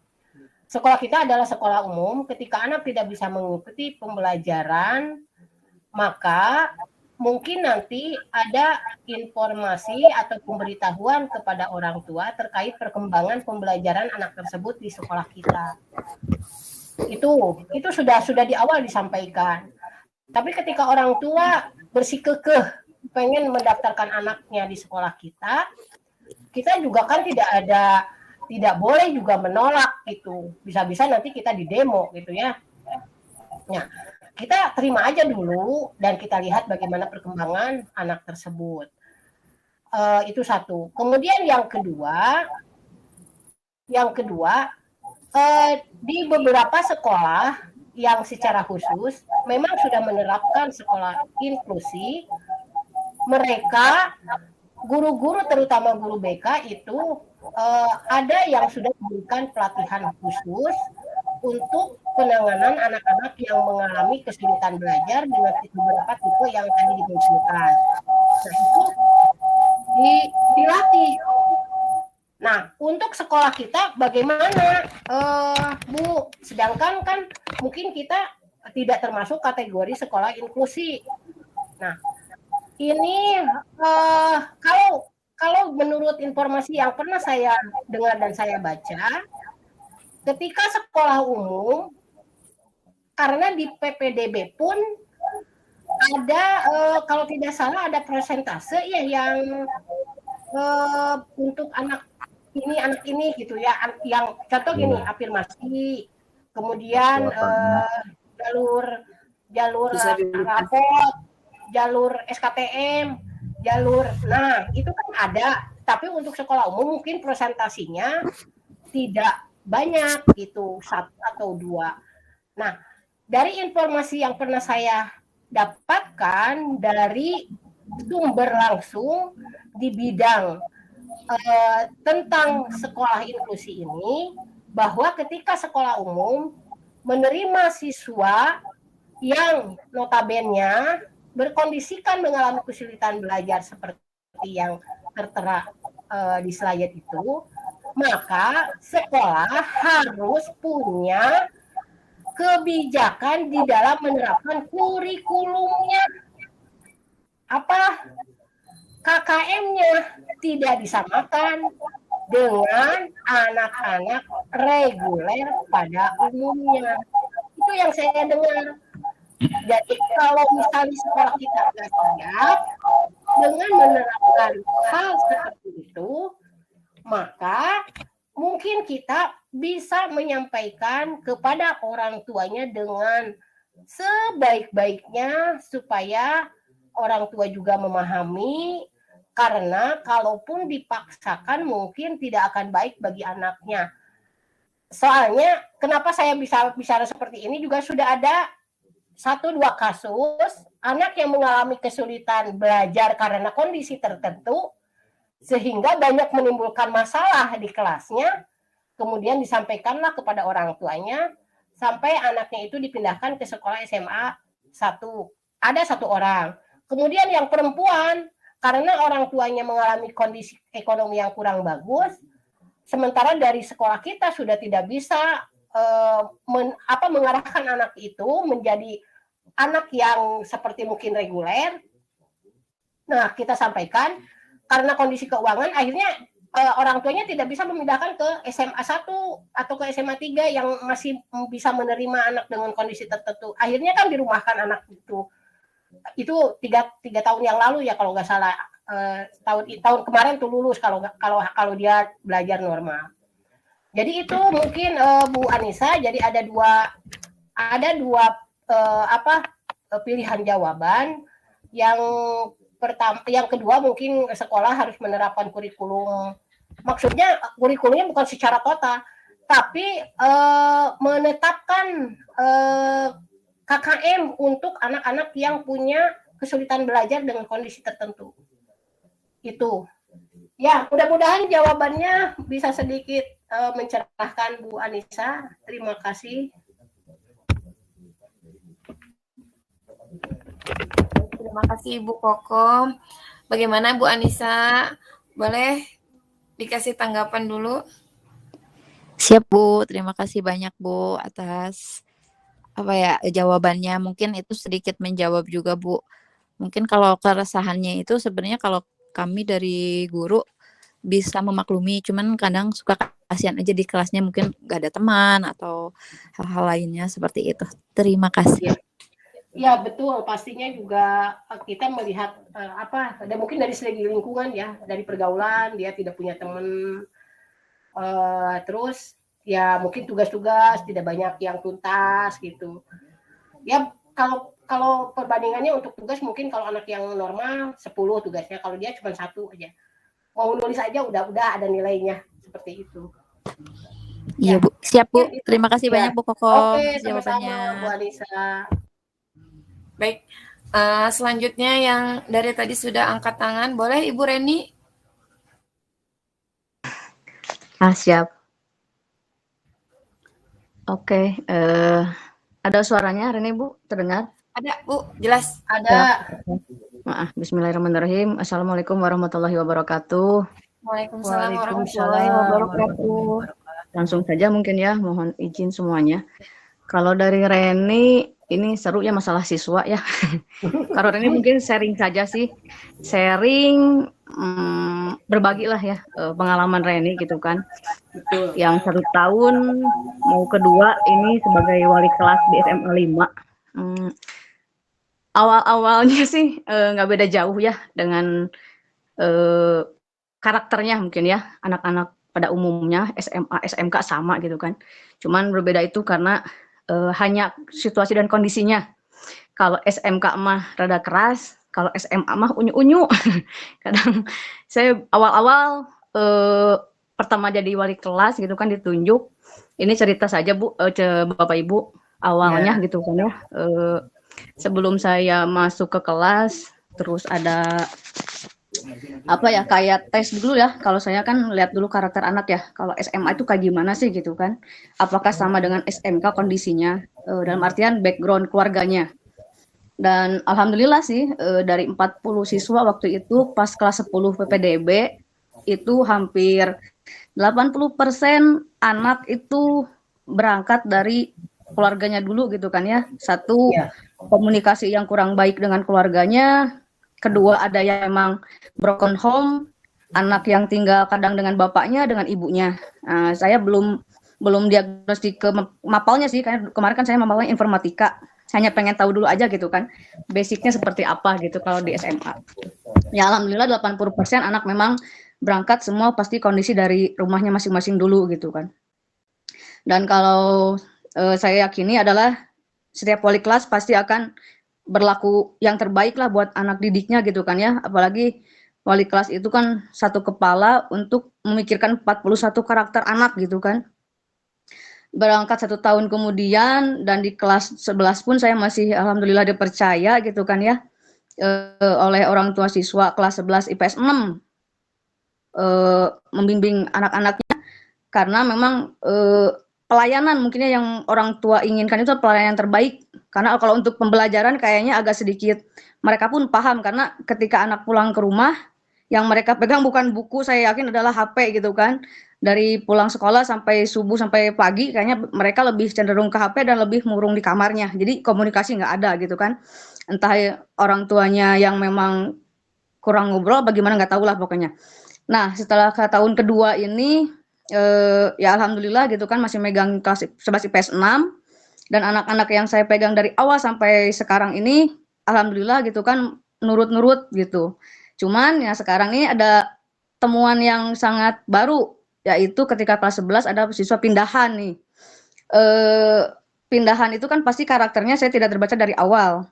Sekolah kita adalah sekolah umum, ketika anak tidak bisa mengikuti pembelajaran, maka mungkin nanti ada informasi atau pemberitahuan kepada orang tua terkait perkembangan pembelajaran anak tersebut di sekolah kita. Itu sudah di awal disampaikan. Tapi ketika orang tua bersikukuh pengen mendaftarkan anaknya di sekolah kita juga kan tidak boleh juga menolak gitu. Bisa-bisa nanti kita didemo gitu ya. Nah, kita terima aja dulu dan kita lihat bagaimana perkembangan anak tersebut. Itu satu. Kemudian yang kedua, di beberapa sekolah yang secara khusus memang sudah menerapkan sekolah inklusi. Mereka guru-guru terutama guru BK itu ada yang sudah diberikan pelatihan khusus untuk penanganan anak-anak yang mengalami kesulitan belajar dengan beberapa tipe yang tadi dimunculkan. Nah, itu dilatih. Nah, untuk sekolah kita bagaimana, Bu? Sedangkan kan mungkin kita tidak termasuk kategori sekolah inklusi. Nah, ini kalau menurut informasi yang pernah saya dengar dan saya baca, ketika sekolah umum, karena di PPDB pun ada kalau tidak salah ada persentase ya yang untuk anak ini gitu ya, yang contoh gini, afirmasi, kemudian jalur rapot, jalur SKTM, nah itu kan ada, tapi untuk sekolah umum mungkin presentasinya tidak banyak gitu, 1 atau 2. Nah, dari informasi yang pernah saya dapatkan dari sumber langsung di bidang tentang sekolah inklusi ini, bahwa ketika sekolah umum menerima siswa yang notabene berkondisikan mengalami kesulitan belajar seperti yang tertera di slide itu, maka sekolah harus punya kebijakan di dalam menerapkan kurikulumnya. Apa? KKM-nya tidak disamakan dengan anak-anak reguler pada umumnya. Itu yang saya dengar. Jadi kalau misalnya sekolah kita nggak siap dengan menerapkan hal seperti itu, maka mungkin kita bisa menyampaikan kepada orang tuanya dengan sebaik-baiknya supaya orang tua juga memahami, karena kalaupun dipaksakan mungkin tidak akan baik bagi anaknya. Soalnya kenapa saya bisa bicara seperti ini, juga sudah ada 1-2 kasus anak yang mengalami kesulitan belajar karena kondisi tertentu sehingga banyak menimbulkan masalah di kelasnya. Kemudian disampaikanlah kepada orang tuanya sampai anaknya itu dipindahkan ke sekolah SMA 1. Ada 1 orang. Kemudian yang perempuan, karena orang tuanya mengalami kondisi ekonomi yang kurang bagus, sementara dari sekolah kita sudah tidak bisa mengarahkan anak itu menjadi anak yang seperti mungkin reguler. Nah, kita sampaikan karena kondisi keuangan, akhirnya orang tuanya tidak bisa memindahkan ke SMA 1 atau ke SMA 3 yang masih bisa menerima anak dengan kondisi tertentu. Akhirnya kan dirumahkan anak itu. Itu 3 tahun yang lalu ya kalau nggak salah, tahun kemarin tuh lulus kalau dia belajar normal. Jadi itu mungkin Bu Anissa, jadi ada dua pilihan jawaban. Yang kedua mungkin sekolah harus menerapkan kurikulum. Maksudnya kurikulumnya bukan secara total, tapi menetapkan KKM untuk anak-anak yang punya kesulitan belajar dengan kondisi tertentu. Itu. Ya, mudah-mudahan jawabannya bisa sedikit mencerahkan Bu Anissa. Terima kasih. Terima kasih Ibu Kokom. Bagaimana Bu Anissa? Boleh dikasih tanggapan dulu? Siap Bu, terima kasih banyak Bu atas jawabannya. Mungkin itu sedikit menjawab juga Bu. Mungkin kalau keresahannya itu sebenarnya kalau kami dari guru bisa memaklumi, cuman kadang suka kasihan aja di kelasnya, mungkin gak ada teman atau hal-hal lainnya seperti itu. Terima kasih. Ya betul, pastinya juga kita melihat dan mungkin dari segi lingkungan ya, dari pergaulan dia tidak punya teman, terus ya mungkin tugas-tugas tidak banyak yang tuntas gitu. Ya kalau perbandingannya untuk tugas mungkin kalau anak yang normal 10 tugasnya, kalau dia cuma 1 aja. Mau nulis aja udah ada nilainya seperti itu. Iya Bu, siap Bu. Terima kasih banyak Bu Kokom. Oke, sama-sama Bu Anissa. Baik, selanjutnya yang dari tadi sudah angkat tangan, boleh Ibu Reni? Siap. Oke, ada suaranya Reni Bu, terdengar? Ada Bu, jelas. Ada. Bismillahirrahmanirrahim. Assalamualaikum warahmatullahi wabarakatuh. Waalaikumsalam warahmatullahi wabarakatuh. Langsung saja mungkin ya, mohon izin semuanya. Kalau dari Reni, ini seru ya masalah siswa ya. Kalau Reni mungkin sharing saja sih. Sharing berbagi lah ya pengalaman Reni gitu kan. Yang 1 tahun mau kedua ini sebagai wali kelas di SMA 5. Awal-awalnya sih nggak beda jauh ya dengan karakternya mungkin ya, anak-anak pada umumnya SMA, SMK sama gitu kan. Cuman berbeda itu karena hanya situasi dan kondisinya. Kalau SMK mah rada keras, kalau SMA mah unyu-unyu. Kadang saya awal-awal pertama jadi wali kelas gitu kan ditunjuk. Ini cerita saja Bu, Bapak Ibu awalnya gitu kan ya. Sebelum saya masuk ke kelas, terus ada apa ya kayak tes dulu ya. Kalau saya kan lihat dulu karakter anak ya. Kalau SMA itu kayak gimana sih gitu kan? Apakah sama dengan SMK kondisinya? Dalam artian background keluarganya. Dan alhamdulillah sih dari 40 siswa waktu itu pas kelas 10 PPDB itu hampir 80% anak itu berangkat dari keluarganya dulu gitu kan ya. Satu, komunikasi yang kurang baik dengan keluarganya. Kedua, ada yang memang broken home, anak yang tinggal kadang dengan bapaknya, dengan ibunya. Saya belum diagnostik ke mapalnya sih, karena kemarin kan saya mapalnya informatika. Hanya pengen tahu dulu aja gitu kan, basicnya seperti apa gitu kalau di SMA. Ya alhamdulillah 80% anak memang berangkat semua pasti kondisi dari rumahnya masing-masing dulu gitu kan. Dan kalau saya yakini adalah setiap wali kelas pasti akan berlaku yang terbaik lah buat anak didiknya gitu kan ya. Apalagi wali kelas itu kan satu kepala untuk memikirkan 41 karakter anak gitu kan. Berangkat 1 tahun kemudian dan di kelas 11 pun saya masih alhamdulillah dipercaya gitu kan ya oleh orang tua siswa kelas 11 IPS 6 membimbing anak-anaknya karena memang pelayanan mungkinnya yang orang tua inginkan itu pelayanan terbaik. Karena kalau untuk pembelajaran kayaknya agak sedikit mereka pun paham karena ketika anak pulang ke rumah yang mereka pegang bukan buku, saya yakin adalah HP gitu kan. Dari pulang sekolah sampai subuh sampai pagi kayaknya mereka lebih cenderung ke HP dan lebih murung di kamarnya. Jadi komunikasi nggak ada gitu kan. Entah orang tuanya yang memang kurang ngobrol bagaimana nggak tahu lah pokoknya. Nah setelah ke tahun kedua ini ya alhamdulillah gitu kan masih megang kelas 11 IPS 6 dan anak-anak yang saya pegang dari awal sampai sekarang ini alhamdulillah gitu kan nurut-nurut gitu. Cuman ya sekarang ini ada temuan yang sangat baru yaitu ketika kelas 11 ada siswa pindahan nih. Pindahan itu kan pasti karakternya saya tidak terbaca dari awal.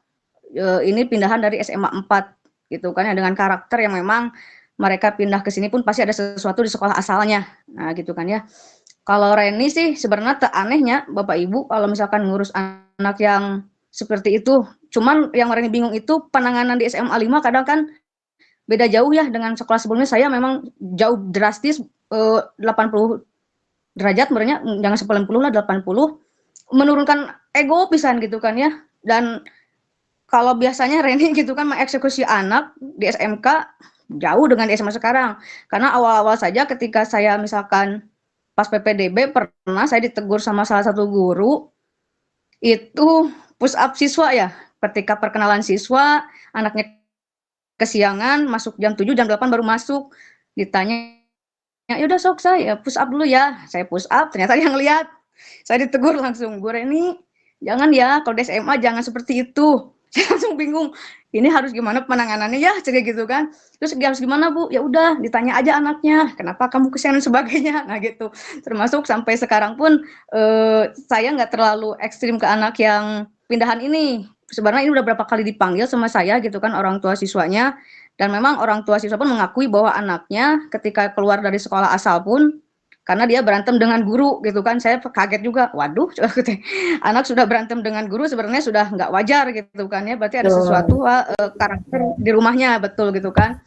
Ini pindahan dari SMA 4 gitu kan ya dengan karakter yang memang mereka pindah ke sini pun pasti ada sesuatu di sekolah asalnya. Nah, gitu kan ya. Kalau Reni sih sebenarnya tak anehnya Bapak Ibu kalau misalkan ngurus anak yang seperti itu. Cuman yang Reni bingung itu penanganan di SMA 5 kadang kan beda jauh ya dengan sekolah sebelumnya. Saya memang jauh drastis 80 derajat sebenarnya jangan 90 lah 80 menurunkan ego pisan gitu kan ya. Dan kalau biasanya Reni gitu kan mengeksekusi anak di SMK jauh dengan di SMA sekarang. Karena awal-awal saja ketika saya misalkan pas PPDB pernah saya ditegur sama salah satu guru itu push up siswa ya. Ketika perkenalan siswa, anaknya kesiangan masuk jam 7 jam 8 baru masuk. Ditanya, "Ya udah sok saya push up dulu ya." Saya push up, ternyata dia ngelihat. Saya ditegur langsung, "Bu Reni, jangan ya kalau di SMA jangan seperti itu." Saya langsung bingung, ini harus gimana penanganannya ya, ceria gitu kan. Terus harus gimana Bu? Ya udah ditanya aja anaknya, kenapa kamu kesian dan sebagainya. Nah gitu. Termasuk sampai sekarang pun saya nggak terlalu ekstrim ke anak yang pindahan ini. Sebenarnya ini udah berapa kali dipanggil sama saya gitu kan orang tua siswanya. Dan memang orang tua siswa pun mengakui bahwa anaknya ketika keluar dari sekolah asal pun karena dia berantem dengan guru gitu kan, saya kaget juga, waduh anak sudah berantem dengan guru sebenarnya sudah nggak wajar gitu kan ya, berarti ada sesuatu karakter di rumahnya betul gitu kan.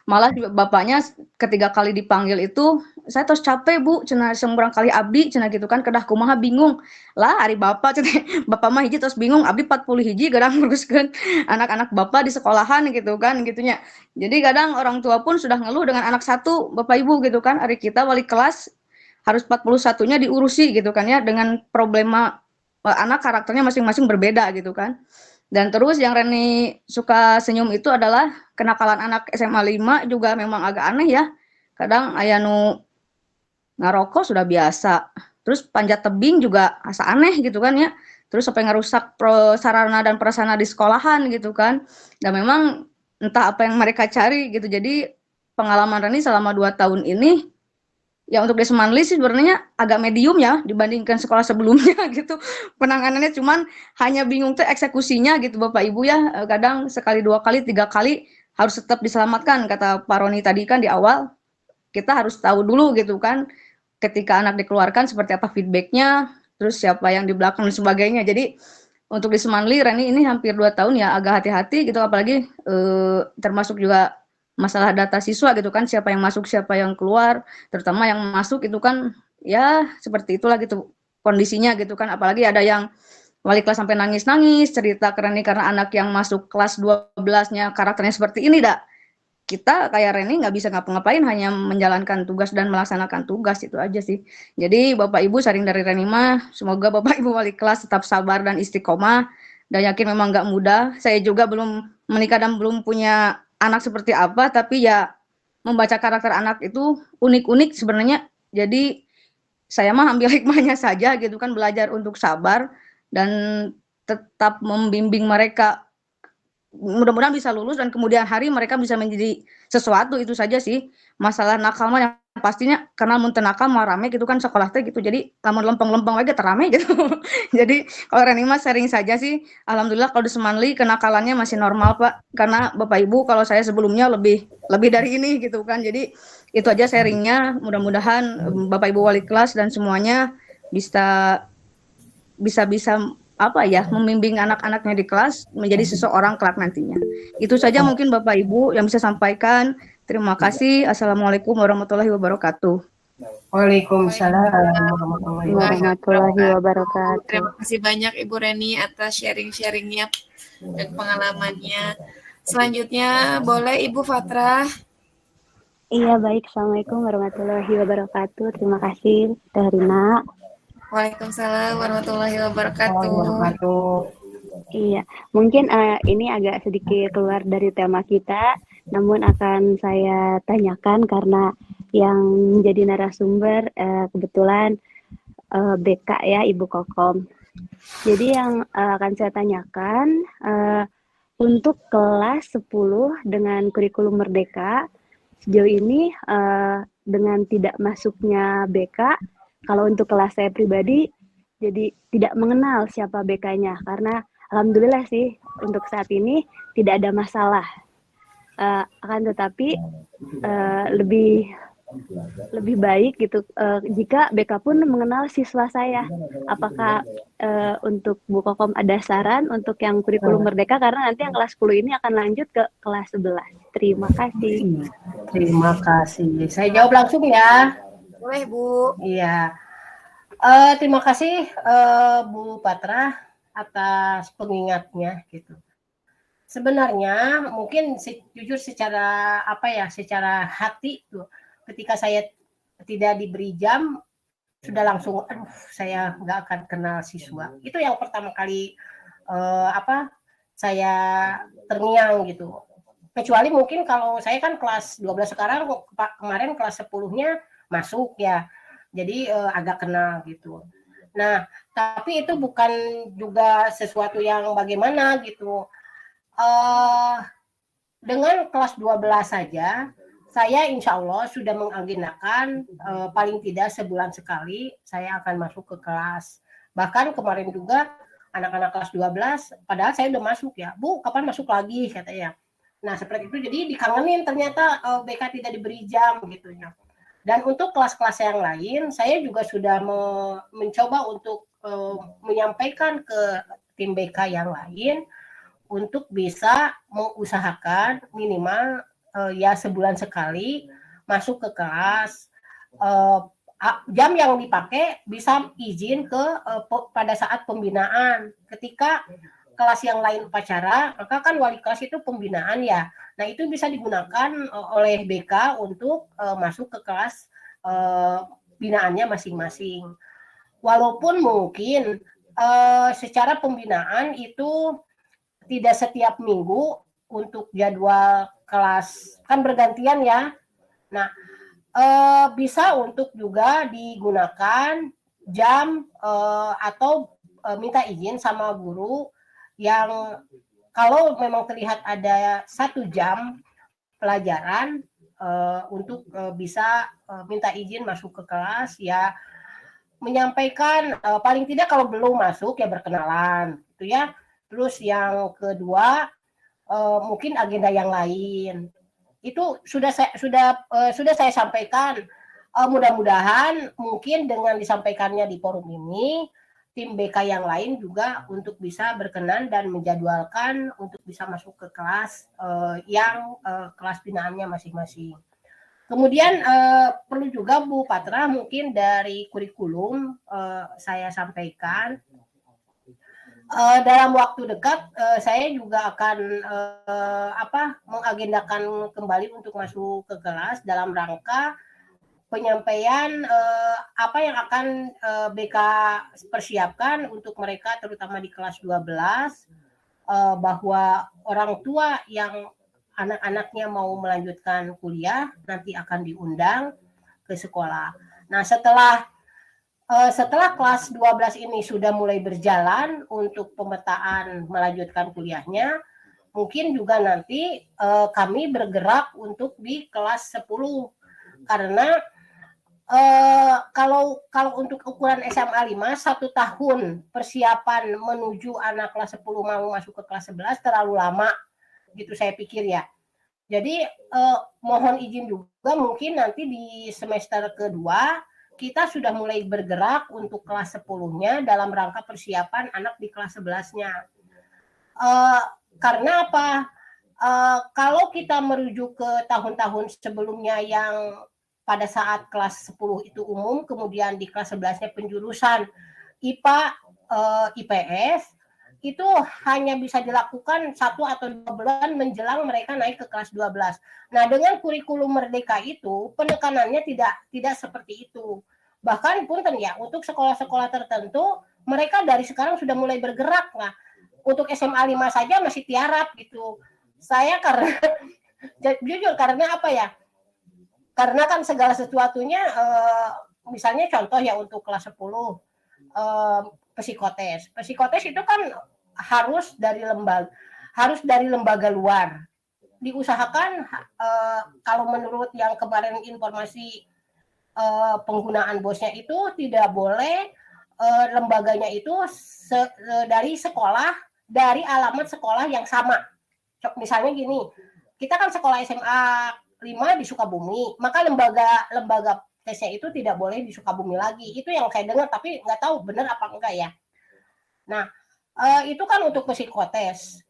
Malah bapaknya ketiga kali dipanggil itu, saya terus capek Bu, cenah semurang kali abdi cenah gitu kan, kedah kumaha bingung lah hari bapak cenah bapak mah hiji terus bingung abdi 40 hiji kadang nguruskeun anak-anak bapak di sekolahan gitu kan gitunya. Jadi kadang orang tua pun sudah ngeluh dengan anak satu bapak ibu gitu kan, hari kita wali kelas harus 41-nya diurusi gitu kan ya dengan problema anak karakternya masing-masing berbeda gitu kan. Dan terus yang Reni suka senyum itu adalah kenakalan anak SMA 5 juga memang agak aneh ya. Kadang aya nu ngarokok sudah biasa, terus panjat tebing juga asa aneh gitu kan ya. Terus sampai ngerusak sarana dan prasarana di sekolahan gitu kan. Dan memang entah apa yang mereka cari gitu. Jadi pengalaman Reni selama 2 tahun ini ya untuk di Semanli sih sebenarnya agak medium ya dibandingkan sekolah sebelumnya gitu. Penanganannya cuman hanya bingung tuh eksekusinya gitu Bapak Ibu ya. Kadang sekali, 2 kali, 3 kali harus tetap diselamatkan kata Pak Roni tadi kan di awal. Kita harus tahu dulu gitu kan ketika anak dikeluarkan seperti apa feedbacknya, terus siapa yang di belakang dan sebagainya. Jadi untuk di Semanli Reni ini hampir 2 tahun ya agak hati-hati gitu apalagi termasuk juga masalah data siswa gitu kan, siapa yang masuk, siapa yang keluar, terutama yang masuk itu kan ya seperti itulah gitu kondisinya gitu kan, apalagi ada yang wali kelas sampai nangis-nangis cerita karena anak yang masuk kelas 12-nya karakternya seperti ini dah. Kita kayak Reni nggak bisa ngapa-ngapain, hanya menjalankan tugas dan melaksanakan tugas itu aja sih. Jadi Bapak Ibu sharing dari Reni mah, semoga Bapak Ibu wali kelas tetap sabar dan istiqomah dan yakin memang nggak mudah. Saya juga belum menikah dan belum punya anak seperti apa, tapi ya membaca karakter anak itu unik-unik sebenarnya. Jadi saya mah ambil hikmahnya saja gitu kan, belajar untuk sabar dan tetap membimbing mereka. Mudah-mudahan bisa lulus dan kemudian hari mereka bisa menjadi sesuatu, itu saja sih. Masalah nakal mah yang pastinya karena mun teu nakal mah rame gitu kan sekolah teh gitu. Jadi lamun lempeng-lempeng we ge terame gitu. Jadi kalau Reni mah sharing saja sih. Alhamdulillah kalau di Semanli kenakalannya masih normal, Pak. Karena Bapak Ibu kalau saya sebelumnya lebih dari ini gitu kan. Jadi itu aja sharingnya. Mudah-mudahan Bapak Ibu wali kelas dan semuanya bisa bisa apa ya, membimbing anak-anaknya di kelas menjadi seseorang kelak nantinya. Itu saja mungkin Bapak Ibu yang bisa sampaikan. Terima kasih. Assalamualaikum warahmatullahi wabarakatuh. Waalaikumsalam warahmatullahi wabarakatuh. Terima kasih banyak Ibu Reni atas sharing-sharingnya dan pengalamannya. Selanjutnya boleh Ibu Fatrah. Iya baik, Assalamualaikum warahmatullahi wabarakatuh. Terima kasih Teh Rina. Waalaikumsalam warahmatullahi wabarakatuh. Iya, mungkin ini agak sedikit keluar dari tema kita, namun akan saya tanyakan karena yang menjadi narasumber kebetulan BK ya Ibu Kokom. Jadi yang akan saya tanyakan untuk kelas 10 dengan kurikulum Merdeka, sejauh ini dengan tidak masuknya BK, kalau untuk kelas saya pribadi, jadi tidak mengenal siapa BK-nya karena alhamdulillah sih untuk saat ini tidak ada masalah. Akan tetapi lebih baik gitu jika BK pun mengenal siswa saya. Apakah untuk Bu Kokom ada saran untuk yang kurikulum Merdeka karena nanti yang kelas 10 ini akan lanjut ke kelas 11. Terima kasih. Terima kasih. Saya jawab langsung ya. Boleh Bu. Iya. Terima kasih Bu Patra atas pengingatnya gitu. Sebenarnya mungkin jujur secara secara hati tuh ketika saya tidak diberi jam sudah langsung saya nggak akan kenal siswa. Itu yang pertama kali saya terngiang gitu. Kecuali mungkin kalau saya kan kelas 12 sekarang, kemarin kelas 10-nya masuk ya. Jadi agak kenal gitu. Nah, tapi itu bukan juga sesuatu yang bagaimana gitu. Dengan kelas 12 saja, saya insya Allah sudah mengagendakan paling tidak sebulan sekali saya akan masuk ke kelas. Bahkan kemarin juga anak-anak kelas 12, padahal saya udah masuk ya. Bu, kapan masuk lagi katanya. Nah, seperti itu. Jadi dikangenin ternyata BK tidak diberi jam gitu ya. Dan untuk kelas-kelas yang lain, saya juga sudah mencoba untuk menyampaikan ke tim BK yang lain untuk bisa mengusahakan minimal ya sebulan sekali masuk ke kelas. Jam yang dipakai bisa izin ke pada saat pembinaan. Ketika kelas yang lain upacara, maka kan wali kelas itu pembinaan ya. Nah, itu bisa digunakan oleh BK untuk masuk ke kelas binaannya masing-masing. Walaupun mungkin secara pembinaan itu tidak setiap minggu untuk jadwal kelas, kan bergantian ya. Nah, bisa untuk juga digunakan jam atau minta izin sama guru yang kalau memang terlihat ada 1 jam pelajaran untuk bisa minta izin masuk ke kelas, ya menyampaikan paling tidak kalau belum masuk ya berkenalan gitu ya. Terus yang kedua mungkin agenda yang lain itu sudah saya sampaikan. Mudah-mudahan mungkin dengan disampaikannya di forum ini, tim BK yang lain juga untuk bisa berkenan dan menjadwalkan untuk bisa masuk ke kelas yang kelas binaannya masing-masing. Kemudian perlu juga Bu Patra mungkin dari kurikulum saya sampaikan. Dalam waktu dekat saya juga akan mengagendakan kembali untuk masuk ke kelas dalam rangka penyampaian apa yang akan BK persiapkan untuk mereka terutama di kelas 12 bahwa orang tua yang anak-anaknya mau melanjutkan kuliah nanti akan diundang ke sekolah. Nah, setelah kelas 12 ini sudah mulai berjalan untuk pemetaan melanjutkan kuliahnya, mungkin juga nanti kami bergerak untuk di kelas 10. Karena kalau untuk ukuran SMA 5, 1 tahun persiapan menuju anak kelas 10 mau masuk ke kelas 11 terlalu lama, gitu saya pikir ya. Jadi mohon izin juga mungkin nanti di semester kedua kita sudah mulai bergerak untuk kelas 10-nya dalam rangka persiapan anak di kelas 11-nya. Karena apa? Kalau kita merujuk ke tahun-tahun sebelumnya yang pada saat kelas 10 itu umum, kemudian di kelas 11-nya penjurusan IPA, IPS, itu hanya bisa dilakukan 1 atau 2 bulan menjelang mereka naik ke kelas 12. Nah, dengan kurikulum Merdeka itu penekanannya tidak seperti itu. Bahkan punten ya, untuk sekolah-sekolah tertentu mereka dari sekarang sudah mulai bergerak. Nah, untuk SMA 5 saja masih tiarap gitu. Saya karena jujur karena apa ya? Karena kan segala sesuatunya misalnya contoh ya untuk kelas 10 psikotes. Psikotes itu kan harus dari lembaga luar. Diusahakan kalau menurut yang kemarin informasi penggunaan bosnya itu tidak boleh lembaganya itu dari sekolah, dari alamat sekolah yang sama. Misalnya gini, kita kan sekolah SMA 5 di Sukabumi, maka lembaga tesnya itu tidak boleh di Sukabumi lagi. Itu yang saya dengar, tapi nggak tahu benar apa enggak ya. Nah, itu kan untuk psikotes.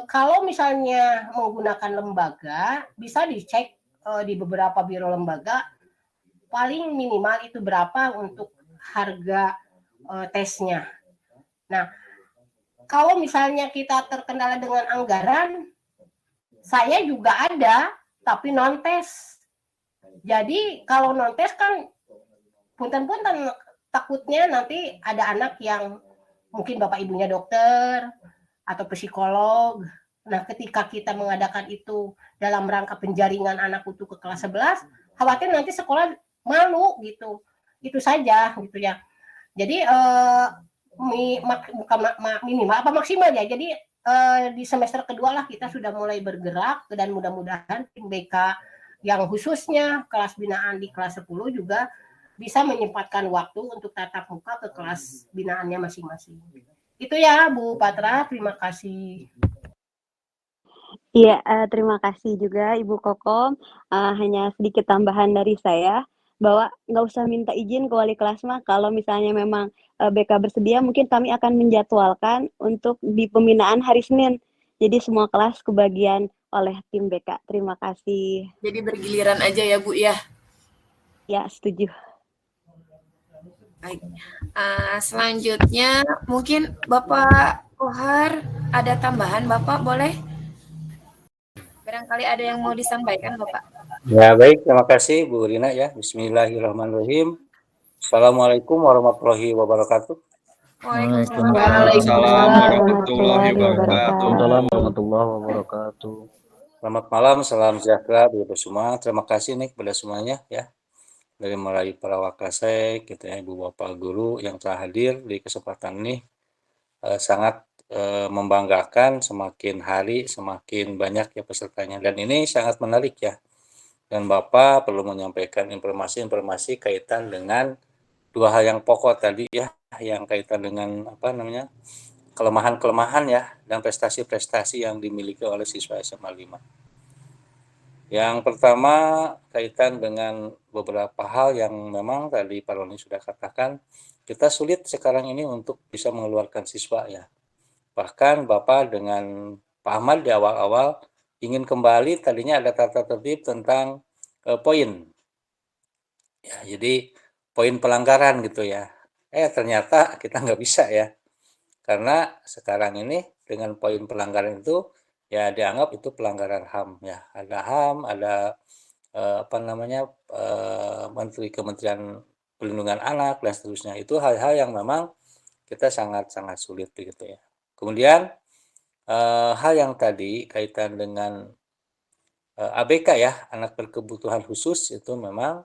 Kalau misalnya menggunakan lembaga, bisa dicek di beberapa biro lembaga, paling minimal itu berapa untuk harga tesnya. Nah, kalau misalnya kita terkendala dengan anggaran, saya juga ada, tapi non-tes. Jadi kalau non-tes kan punten-punten takutnya nanti ada anak yang mungkin bapak ibunya dokter atau psikolog. Nah, ketika kita mengadakan itu dalam rangka penjaringan anak untuk ke kelas 11, khawatir nanti sekolah malu gitu. Itu saja gitu ya. Jadi minimal apa maksimal ya. Jadi di semester kedua lah kita sudah mulai bergerak dan mudah-mudahan tim BK yang khususnya kelas binaan di kelas 10 juga bisa menyempatkan waktu untuk tatap muka ke kelas binaannya masing-masing. Itu ya Bu Patra, terima kasih. Iya, terima kasih juga Ibu Kokom. Hanya sedikit tambahan dari saya bahwa nggak usah minta izin ke wali kelas mah kalau misalnya memang BK bersedia mungkin kami akan menjadwalkan untuk di pembinaan hari Senin. Jadi semua kelas kebagian oleh tim BK. Terima kasih. Jadi bergiliran aja ya Bu ya. Ya, setuju. Baik. Selanjutnya mungkin Bapak Kohar ada tambahan Bapak boleh? Barangkali ada yang mau disampaikan Bapak. Ya baik, terima kasih Bu Rina ya. Bismillahirrahmanirrahim. Assalamualaikum warahmatullahi wabarakatuh. Waalaikumsalam warahmatullahi wabarakatuh. Waalaikumsalam warahmatullahi wabarakatuh. Selamat malam, salam sejahtera buat semua. Terima kasih nih kepada semuanya ya. Dari mulai para wakasek, gitu ya, Ibu Bapak Guru yang telah hadir di kesempatan ini. Sangat membanggakan, semakin hari semakin banyak ya pesertanya. Dan ini sangat menarik ya. Dan Bapak perlu menyampaikan informasi-informasi kaitan dengan dua hal yang pokok tadi ya, yang kaitan dengan apa namanya, kelemahan-kelemahan ya, dan prestasi-prestasi yang dimiliki oleh siswa SMA 5. Yang pertama kaitan dengan beberapa hal yang memang tadi Pak Roni sudah katakan, kita sulit sekarang ini untuk bisa mengeluarkan siswa ya. Bahkan Bapak dengan Pak Ahmad di awal-awal ingin kembali, tadinya ada tata tertib tentang poin. Ya, jadi poin pelanggaran gitu ya. Ternyata kita nggak bisa ya. Karena sekarang ini dengan poin pelanggaran itu ya dianggap itu pelanggaran HAM ya. Ada HAM, ada Menteri Kementerian Perlindungan Anak dan seterusnya. Itu hal-hal yang memang kita sangat-sangat sulit begitu ya. Kemudian hal yang tadi kaitan dengan ABK ya, anak berkebutuhan khusus, itu memang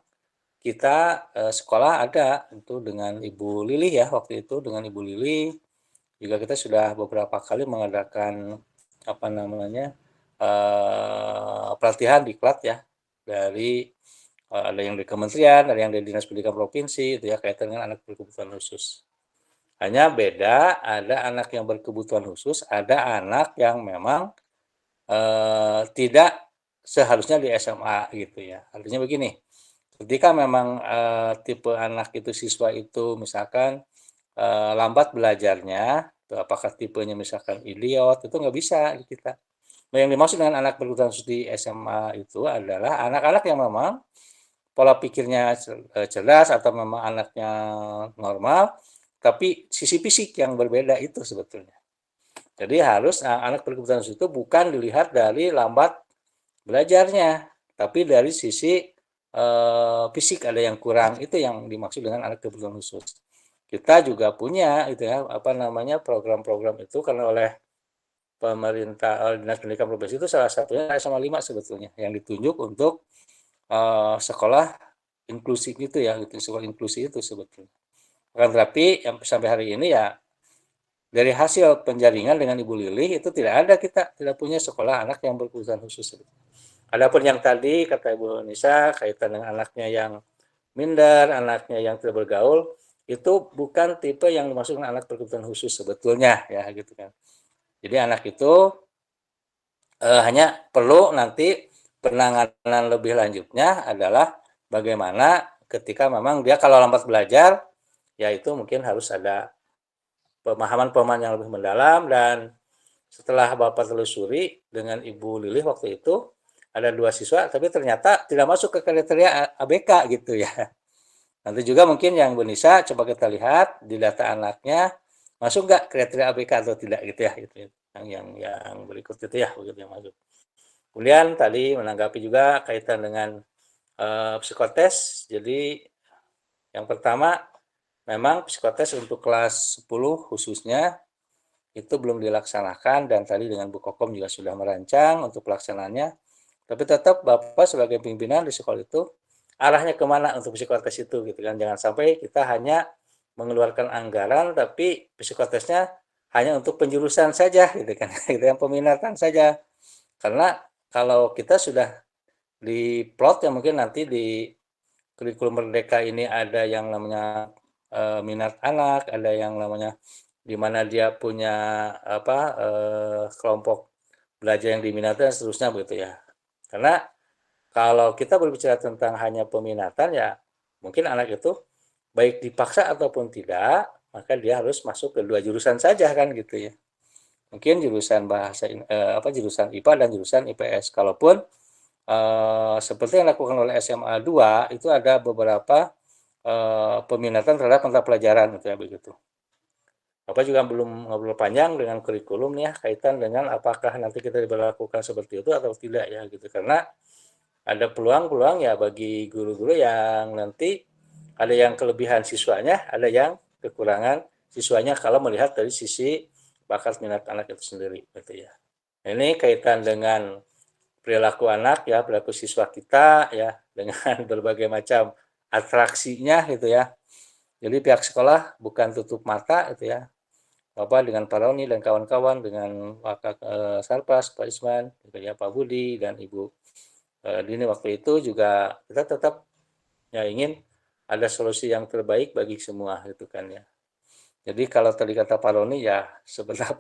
kita sekolah ada itu dengan Ibu Lili ya, waktu itu dengan Ibu Lili juga kita sudah beberapa kali mengadakan pelatihan diklat ya, dari ada yang di kementerian, ada yang dari Dinas Pendidikan Provinsi itu ya, kaitan dengan anak berkebutuhan khusus. Hanya beda, ada anak yang berkebutuhan khusus, ada anak yang memang tidak seharusnya di SMA gitu ya. Artinya begini, ketika memang tipe anak itu, siswa itu misalkan lambat belajarnya, apakah tipenya misalkan idiot, itu nggak bisa kita. Nah, yang dimaksud dengan anak berkebutuhan khusus di SMA itu adalah anak-anak yang memang pola pikirnya cerdas atau memang anaknya normal, tapi sisi fisik yang berbeda itu sebetulnya. Jadi harus anak berkebutuhan khusus itu bukan dilihat dari lambat belajarnya, tapi dari sisi fisik ada yang kurang, itu yang dimaksud dengan anak berkebutuhan khusus. Kita juga punya itu ya, program-program itu karena oleh pemerintah Dinas Pendidikan Provinsi itu salah satunya SMA 5 sebetulnya yang ditunjuk untuk sekolah inklusi itu ya, gitu, sekolah inklusi itu sebetulnya. Akan tetapi yang sampai hari ini ya, dari hasil penjaringan dengan Ibu Lili itu tidak ada, kita tidak punya sekolah anak yang berkebutuhan khusus. Adapun yang tadi kata Ibu Nisa kaitan dengan anaknya yang minder, anaknya yang tidak bergaul, itu bukan tipe yang dimaksud dengan anak berkebutuhan khusus sebetulnya ya, gitu kan. Jadi anak itu hanya perlu nanti penanganan lebih lanjutnya adalah bagaimana ketika memang dia kalau lambat belajar, ya itu mungkin harus ada pemahaman-pemahaman yang lebih mendalam. Dan setelah Bapak telusuri dengan Ibu Lili waktu itu, ada 2 siswa tapi ternyata tidak masuk ke kriteria ABK gitu ya. Nanti juga mungkin yang Bu Nisa coba kita lihat di data anaknya masuk nggak kriteria ABK atau tidak gitu ya, gitu. Yang berikut itu ya, begitu yang masuk. Kemudian tadi menanggapi juga kaitan dengan psikotes. Jadi yang pertama memang psikotes untuk kelas 10 khususnya itu belum dilaksanakan, dan tadi dengan Bu Kokom juga sudah merancang untuk pelaksanaannya. Tapi tetap Bapak sebagai pimpinan di sekolah itu arahnya kemana untuk psikotes itu gitu kan. Jangan sampai kita hanya mengeluarkan anggaran tapi psikotesnya hanya untuk penjurusan saja gitu kan, gitu yang peminatan saja. Karena kalau kita sudah di plot ya, mungkin nanti di kurikulum Merdeka ini ada yang namanya minat anak, ada yang namanya di mana dia punya kelompok belajar yang diminati dan seterusnya begitu ya. Karena kalau kita berbicara tentang hanya peminatan ya, mungkin anak itu baik dipaksa ataupun tidak, maka dia harus masuk ke 2 jurusan saja kan gitu ya. Mungkin jurusan jurusan IPA dan jurusan IPS. Kalaupun seperti yang dilakukan oleh SMA 2 itu ada beberapa peminatan terhadap mata pelajaran gitu ya, begitu. Bapak juga belum ngobrol panjang dengan kurikulum nih ya, kaitan dengan apakah nanti kita diberlakukan seperti itu atau tidak ya gitu. Karena ada peluang-peluang ya bagi guru-guru yang nanti ada yang kelebihan siswanya, ada yang kekurangan siswanya kalau melihat dari sisi bakat minat anak itu sendiri gitu ya. Ini kaitan dengan perilaku anak ya, perilaku siswa kita ya dengan berbagai macam atraksinya gitu ya. Jadi pihak sekolah bukan tutup mata gitu ya. Bapak dengan Pak Roni dan kawan-kawan dengan Wakak Sarpas, Pak Isman, gitu ya, Pak Budi dan Ibu Dini waktu itu juga kita tetap ya ingin ada solusi yang terbaik bagi semua gitu kan ya. Jadi kalau tadi kata Pak Roni ya seberapa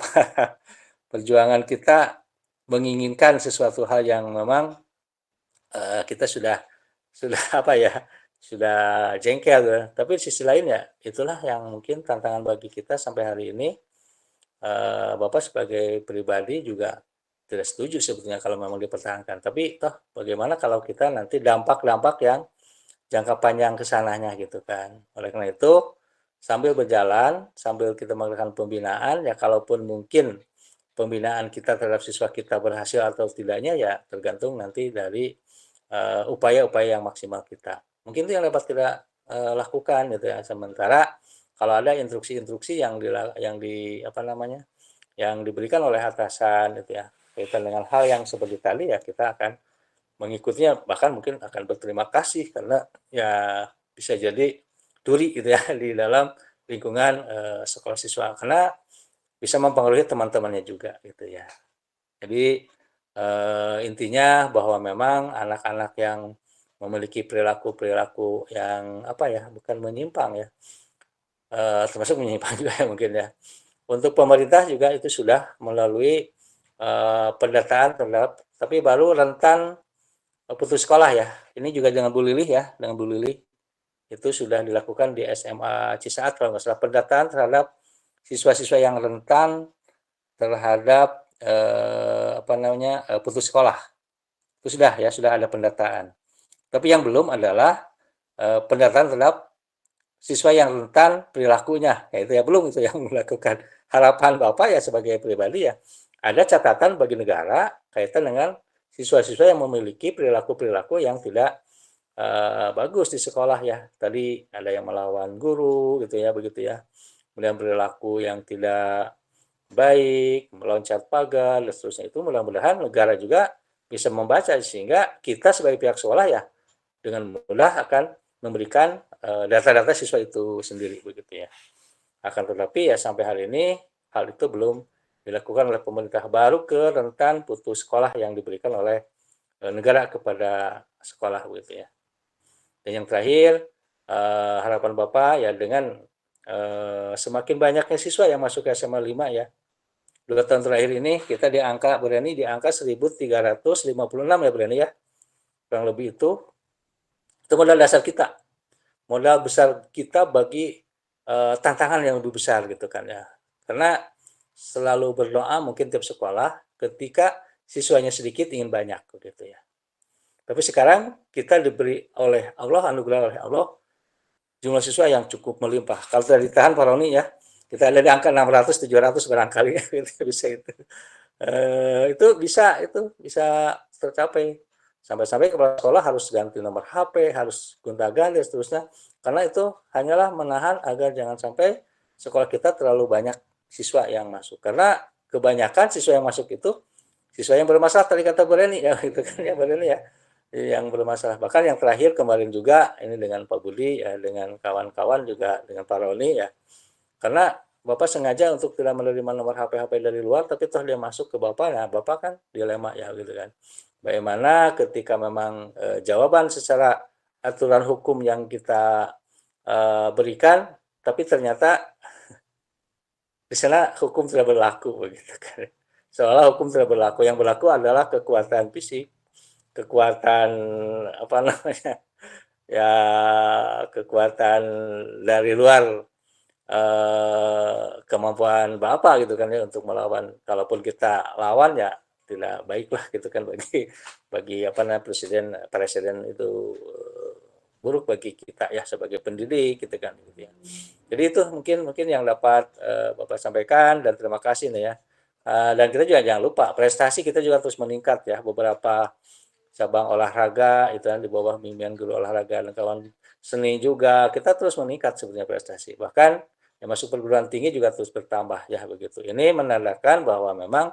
perjuangan kita menginginkan sesuatu hal yang memang kita sudah apa ya sudah jengkel ya. Tapi di sisi lain ya itulah yang mungkin tantangan bagi kita sampai hari ini. Bapak sebagai pribadi juga tidak setuju sebetulnya kalau memang dipertahankan. Tapi toh bagaimana kalau kita nanti dampak-dampak yang jangka panjang ke sananya gitu kan. Oleh karena itu sambil berjalan, sambil kita melakukan pembinaan ya kalaupun mungkin pembinaan kita terhadap siswa kita berhasil atau tidaknya ya tergantung nanti dari upaya-upaya yang maksimal kita. Mungkin itu yang dapat kita lakukan gitu ya. Sementara kalau ada instruksi-instruksi yang diberikan oleh atasan gitu ya kaitan dengan hal yang seperti tadi ya kita akan mengikutinya, bahkan mungkin akan berterima kasih karena ya bisa jadi duri gitu ya di dalam lingkungan sekolah siswa karena bisa mempengaruhi teman-temannya juga gitu ya. Jadi intinya bahwa memang anak-anak yang memiliki perilaku-perilaku yang bukan menyimpang ya, termasuk menyimpang juga ya mungkin ya. Untuk pemerintah juga itu sudah melalui pendataan terhadap, tapi baru rentan putus sekolah ya. Ini juga dengan Bu Lilih ya, dengan Bu Lilih itu sudah dilakukan di SMA Cisaat kalau nggak salah pendataan terhadap siswa-siswa yang rentan terhadap putus sekolah. Itu sudah ada pendataan. Tapi yang belum adalah pendataan terhadap siswa yang rentan perilakunya, itu ya belum itu yang melakukan. Harapan Bapak ya sebagai pribadi ya, ada catatan bagi negara kaitan dengan siswa-siswa yang memiliki perilaku-perilaku yang tidak bagus di sekolah ya. Tadi ada yang melawan guru gitu ya, begitu ya. Kemudian perilaku yang tidak baik, meloncat pagar, dan seterusnya itu mudah-mudahan negara juga bisa membaca sehingga kita sebagai pihak sekolah ya dengan mudah akan memberikan data-data siswa itu sendiri begitu ya. Akan tetapi ya sampai hari ini hal itu belum dilakukan oleh pemerintah, baru ke rentan putus sekolah yang diberikan oleh negara kepada sekolah begitu ya. Dan yang terakhir harapan Bapak ya dengan semakin banyaknya siswa yang masuk ke SMA 5 ya. 2 tahun terakhir ini kita di angka 1.356 ya berani ya. Kurang lebih itu modal dasar kita. Modal besar kita bagi tantangan yang lebih besar gitu kan ya. Karena selalu berdoa mungkin tiap sekolah ketika siswanya sedikit ingin banyak begitu ya. Tapi sekarang kita diberi oleh Allah, anugerah oleh Allah jumlah siswa yang cukup melimpah. Kalau tidak ditahan Pak Roni ya, kita ada di angka 600 700 barangkali itu bisa itu bisa tercapai. Sampai-sampai kepala sekolah harus ganti nomor HP, harus gonta-ganti dan seterusnya. Karena itu hanyalah menahan agar jangan sampai sekolah kita terlalu banyak siswa yang masuk. Karena kebanyakan siswa yang masuk itu siswa yang bermasalah, tadi kata Bu Reni ya, gitu kan ya Bu Reni ya, yang bermasalah. Bahkan yang terakhir kemarin juga ini dengan Pak Budi ya, dengan kawan-kawan juga dengan Pak Roni ya. Karena Bapak sengaja untuk tidak menerima nomor HP dari luar, tapi toh dia masuk ke Bapak, nah Bapak kan dilema ya gitu kan. Bagaimana ketika memang jawaban secara aturan hukum yang kita berikan, tapi ternyata di sana hukum tidak berlaku begitu kan. Seolah hukum tidak berlaku, yang berlaku adalah kekuatan fisik, kekuatan ya kekuatan dari luar kemampuan Bapak gitu kan ya untuk melawan. Kalaupun kita lawan ya tidak baiklah gitu kan bagi presiden itu buruk bagi kita ya sebagai pendidik gitu kan gitu ya. Jadi itu mungkin yang dapat Bapak sampaikan dan terima kasih nih ya. Dan kita juga jangan lupa prestasi kita juga terus meningkat ya, beberapa cabang olahraga itu kan di bawah bimbingan guru olahraga dan kawan seni juga kita terus meningkat sebenarnya prestasi. Bahkan yang masuk perguruan tinggi juga terus bertambah ya begitu. Ini menandakan bahwa memang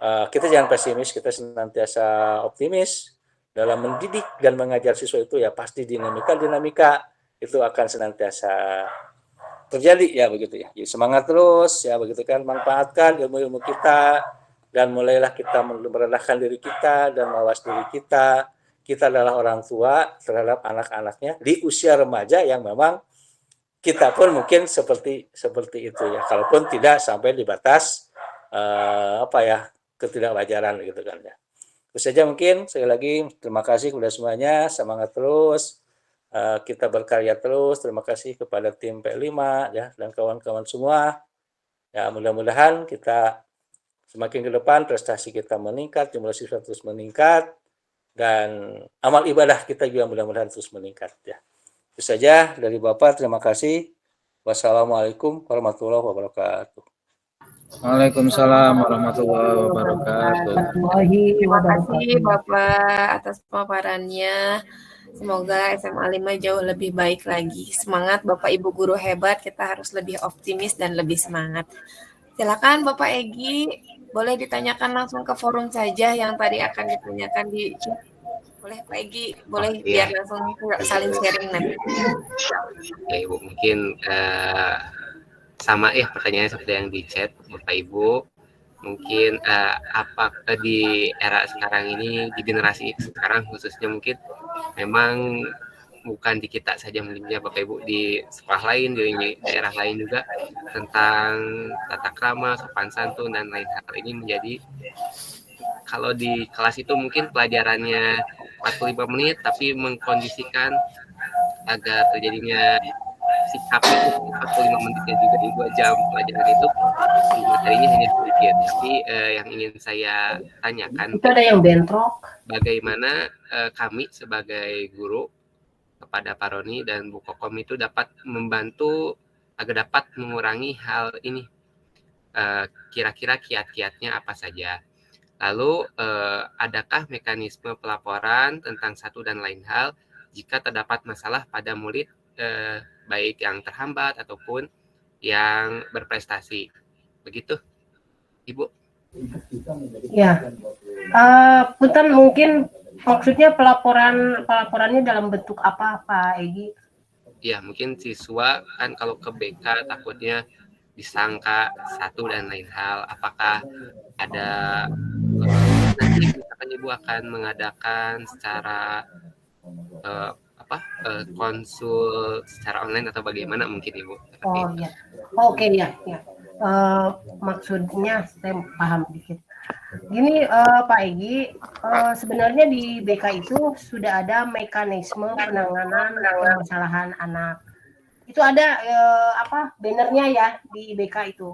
kita jangan pesimis, kita senantiasa optimis dalam mendidik dan mengajar siswa itu ya pasti dinamika itu akan senantiasa terjadi ya begitu ya. Jadi semangat terus ya begitu kan, manfaatkan ilmu-ilmu kita dan mulailah kita merendahkan diri kita dan mawas diri kita. Kita adalah orang tua terhadap anak-anaknya di usia remaja yang memang kita pun mungkin seperti itu ya. Kalaupun tidak sampai di batas ketidakwajaran gitu kan ya. Itu saja mungkin, sekali lagi terima kasih kepada semuanya, semangat terus, kita berkarya terus. Terima kasih kepada tim P5 ya dan kawan-kawan semua. Ya mudah-mudahan kita semakin ke depan prestasi kita meningkat, jumlah siswa terus meningkat dan amal ibadah kita juga mudah-mudahan terus meningkat ya. Itu saja dari Bapak, terima kasih. Wassalamualaikum warahmatullahi wabarakatuh. Waalaikumsalam warahmatullahi wabarakatuh. Terima kasih Bapak atas pemaparannya. Semoga SMA 5 jauh lebih baik lagi. Semangat Bapak Ibu guru hebat, kita harus lebih optimis dan lebih semangat. Silakan Bapak Egi, boleh ditanyakan langsung ke forum saja yang tadi akan ditanyakan di chat. Boleh Pak Egi, boleh biar langsung saling sharing nanti. Oke Ibu, mungkin sama ya pertanyaannya seperti yang di chat Bapak Ibu. Mungkin apakah di era sekarang ini, di generasi sekarang khususnya mungkin memang bukan di kita saja mungkinnya Bapak Ibu, di sekolah lain, di daerah lain juga tentang tata krama, sopan santun dan lain hal ini menjadi, kalau di kelas itu mungkin pelajarannya 45 menit tapi mengkondisikan agar terjadinya sikap itu 45 menitnya juga di 2 jam pelajaran itu materinya hanya sedikit. Tapi yang ingin saya tanyakan itu ada yang bentrok, bagaimana kami sebagai guru kepada Pak Roni dan Bu Kokom itu dapat membantu agar dapat mengurangi hal ini. Kira-kira kiat-kiatnya apa saja? Lalu adakah mekanisme pelaporan tentang satu dan lain hal jika terdapat masalah pada murid baik yang terhambat ataupun yang berprestasi? Begitu, Ibu. ya. Punten mungkin maksudnya pelaporannya dalam bentuk apa Pak Egi? Ya, mungkin siswa kan kalau ke BK takutnya disangka satu dan lain hal. Apakah ada nanti misalkan Ibu akan mengadakan secara konsul secara online atau bagaimana mungkin Ibu? Oh ya, oke ya. Maksudnya saya paham dikit. Gini Pak Egi, sebenarnya di BK itu sudah ada mekanisme penanganan permasalahan anak. Itu ada bannernya ya di BK itu.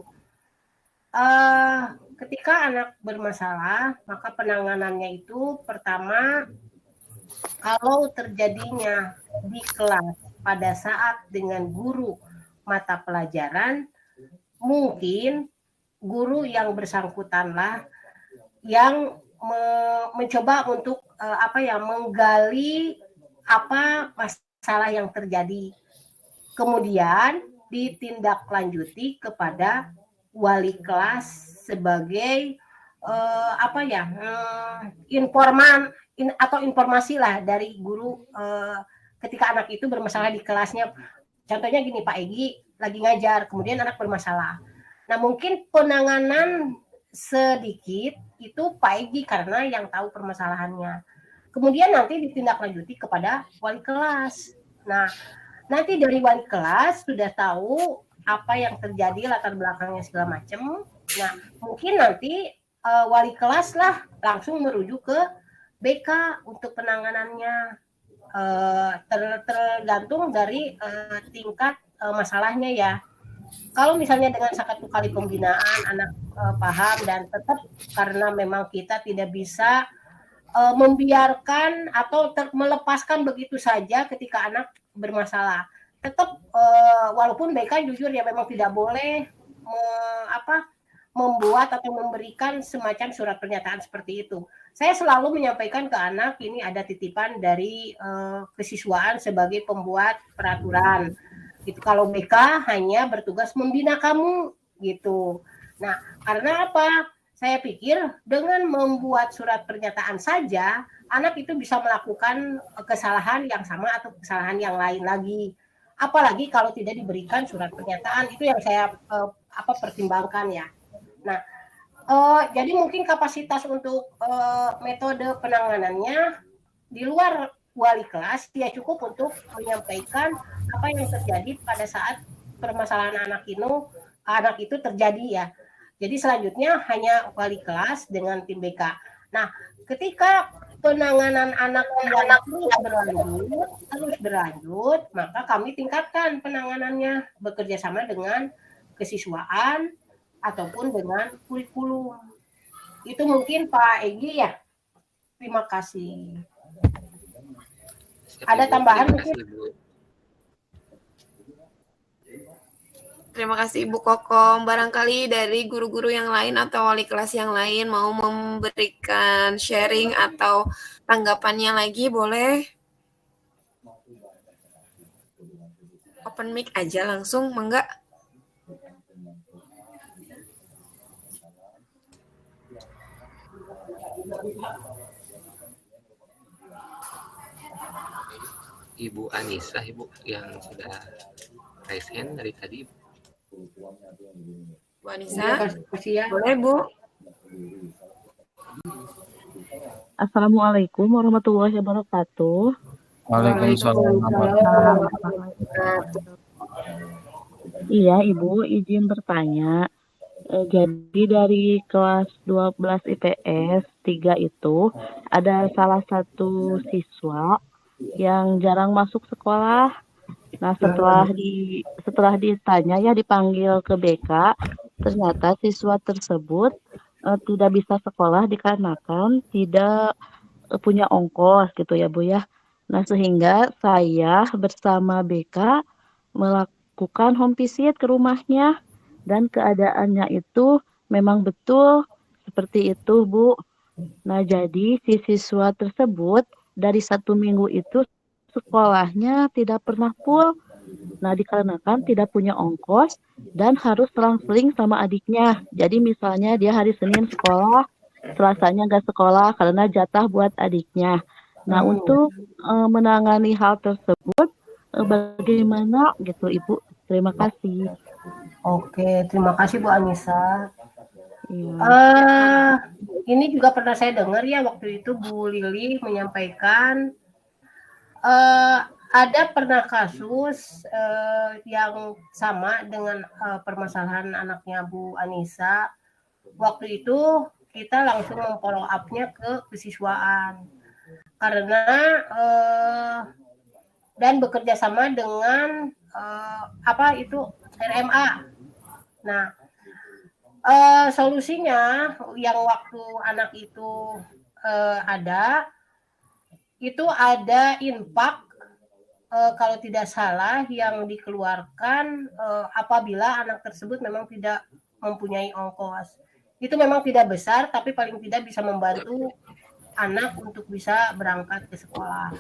Ketika anak bermasalah, maka penanganannya itu pertama, kalau terjadinya di kelas pada saat dengan guru mata pelajaran, mungkin guru yang bersangkutanlah yang mencoba untuk menggali apa masalah yang terjadi. Kemudian ditindaklanjuti kepada wali kelas sebagai informasi lah dari guru ketika anak itu bermasalah di kelasnya. Contohnya gini Pak Egi lagi ngajar, kemudian anak bermasalah. Nah mungkin penanganan sedikit itu Pak Egi karena yang tahu permasalahannya. Kemudian nanti ditindaklanjuti kepada wali kelas. Nah nanti dari wali kelas sudah tahu apa yang terjadi, latar belakangnya segala macam. Nah mungkin nanti wali kelas lah langsung merujuk ke BK untuk penanganannya. Tergantung dari tingkat masalahnya ya. Kalau misalnya dengan satu kali pembinaan anak paham dan tetap karena memang kita tidak bisa membiarkan atau melepaskan begitu saja ketika anak bermasalah. Tetap walaupun BK jujur ya memang tidak boleh membuat atau memberikan semacam surat pernyataan seperti itu. Saya selalu menyampaikan ke anak ini ada titipan dari kesiswaan sebagai pembuat peraturan. Itu kalau BK hanya bertugas membina kamu gitu. Nah, karena apa? Saya pikir dengan membuat surat pernyataan saja, anak itu bisa melakukan kesalahan yang sama atau kesalahan yang lain lagi. Apalagi kalau tidak diberikan surat pernyataan, itu yang saya pertimbangkan ya. Nah, jadi mungkin kapasitas untuk metode penanganannya di luar wali kelas ya cukup untuk menyampaikan apa yang terjadi pada saat permasalahan anak itu terjadi ya. Jadi selanjutnya hanya wali kelas dengan tim BK. Nah, ketika penanganan anak yang terus berlanjut, maka kami tingkatkan penanganannya bekerja sama dengan kesiswaan ataupun dengan kurikulum. Itu mungkin Pak Egi ya. Terima kasih. Ada tambahan mungkin? Terima kasih Ibu Kokom. Barangkali dari guru-guru yang lain atau wali kelas yang lain mau memberikan sharing atau tanggapannya lagi, boleh? Open mic aja langsung, mangga. Ibu Anissa, Ibu yang sudah raise hand dari tadi. Bu Anissa, boleh Bu? Assalamualaikum warahmatullahi wabarakatuh. Waalaikumsalam. Iya Ibu, izin bertanya. Jadi dari kelas 12 IPS 3 itu ada salah satu siswa yang jarang masuk sekolah. Nah, setelah ditanya ya dipanggil ke BK, ternyata siswa tersebut tidak bisa sekolah dikarenakan tidak punya ongkos gitu ya Bu ya. Nah, sehingga saya bersama BK melakukan home visit ke rumahnya dan keadaannya itu memang betul seperti itu Bu. Nah, jadi si siswa tersebut dari 1 minggu itu sekolahnya tidak pernah full. Nah, dikarenakan tidak punya ongkos dan harus selang-seling sama adiknya. Jadi misalnya dia hari Senin sekolah, Selasanya nggak sekolah karena jatah buat adiknya. Nah, untuk menangani hal tersebut, bagaimana gitu Ibu? Terima kasih. Oke, terima kasih Bu Anissa. Iya. Ini juga pernah saya dengar ya waktu itu Bu Lili menyampaikan ada pernah kasus yang sama dengan permasalahan anaknya Bu Anissa. Waktu itu kita langsung memfollow up-nya ke kesiswaan karena dan bekerja sama dengan RMA. Nah, solusinya yang waktu anak itu ada infak kalau tidak salah yang dikeluarkan apabila anak tersebut memang tidak mempunyai ongkos. Itu memang tidak besar, tapi paling tidak bisa membantu anak untuk bisa berangkat ke sekolah.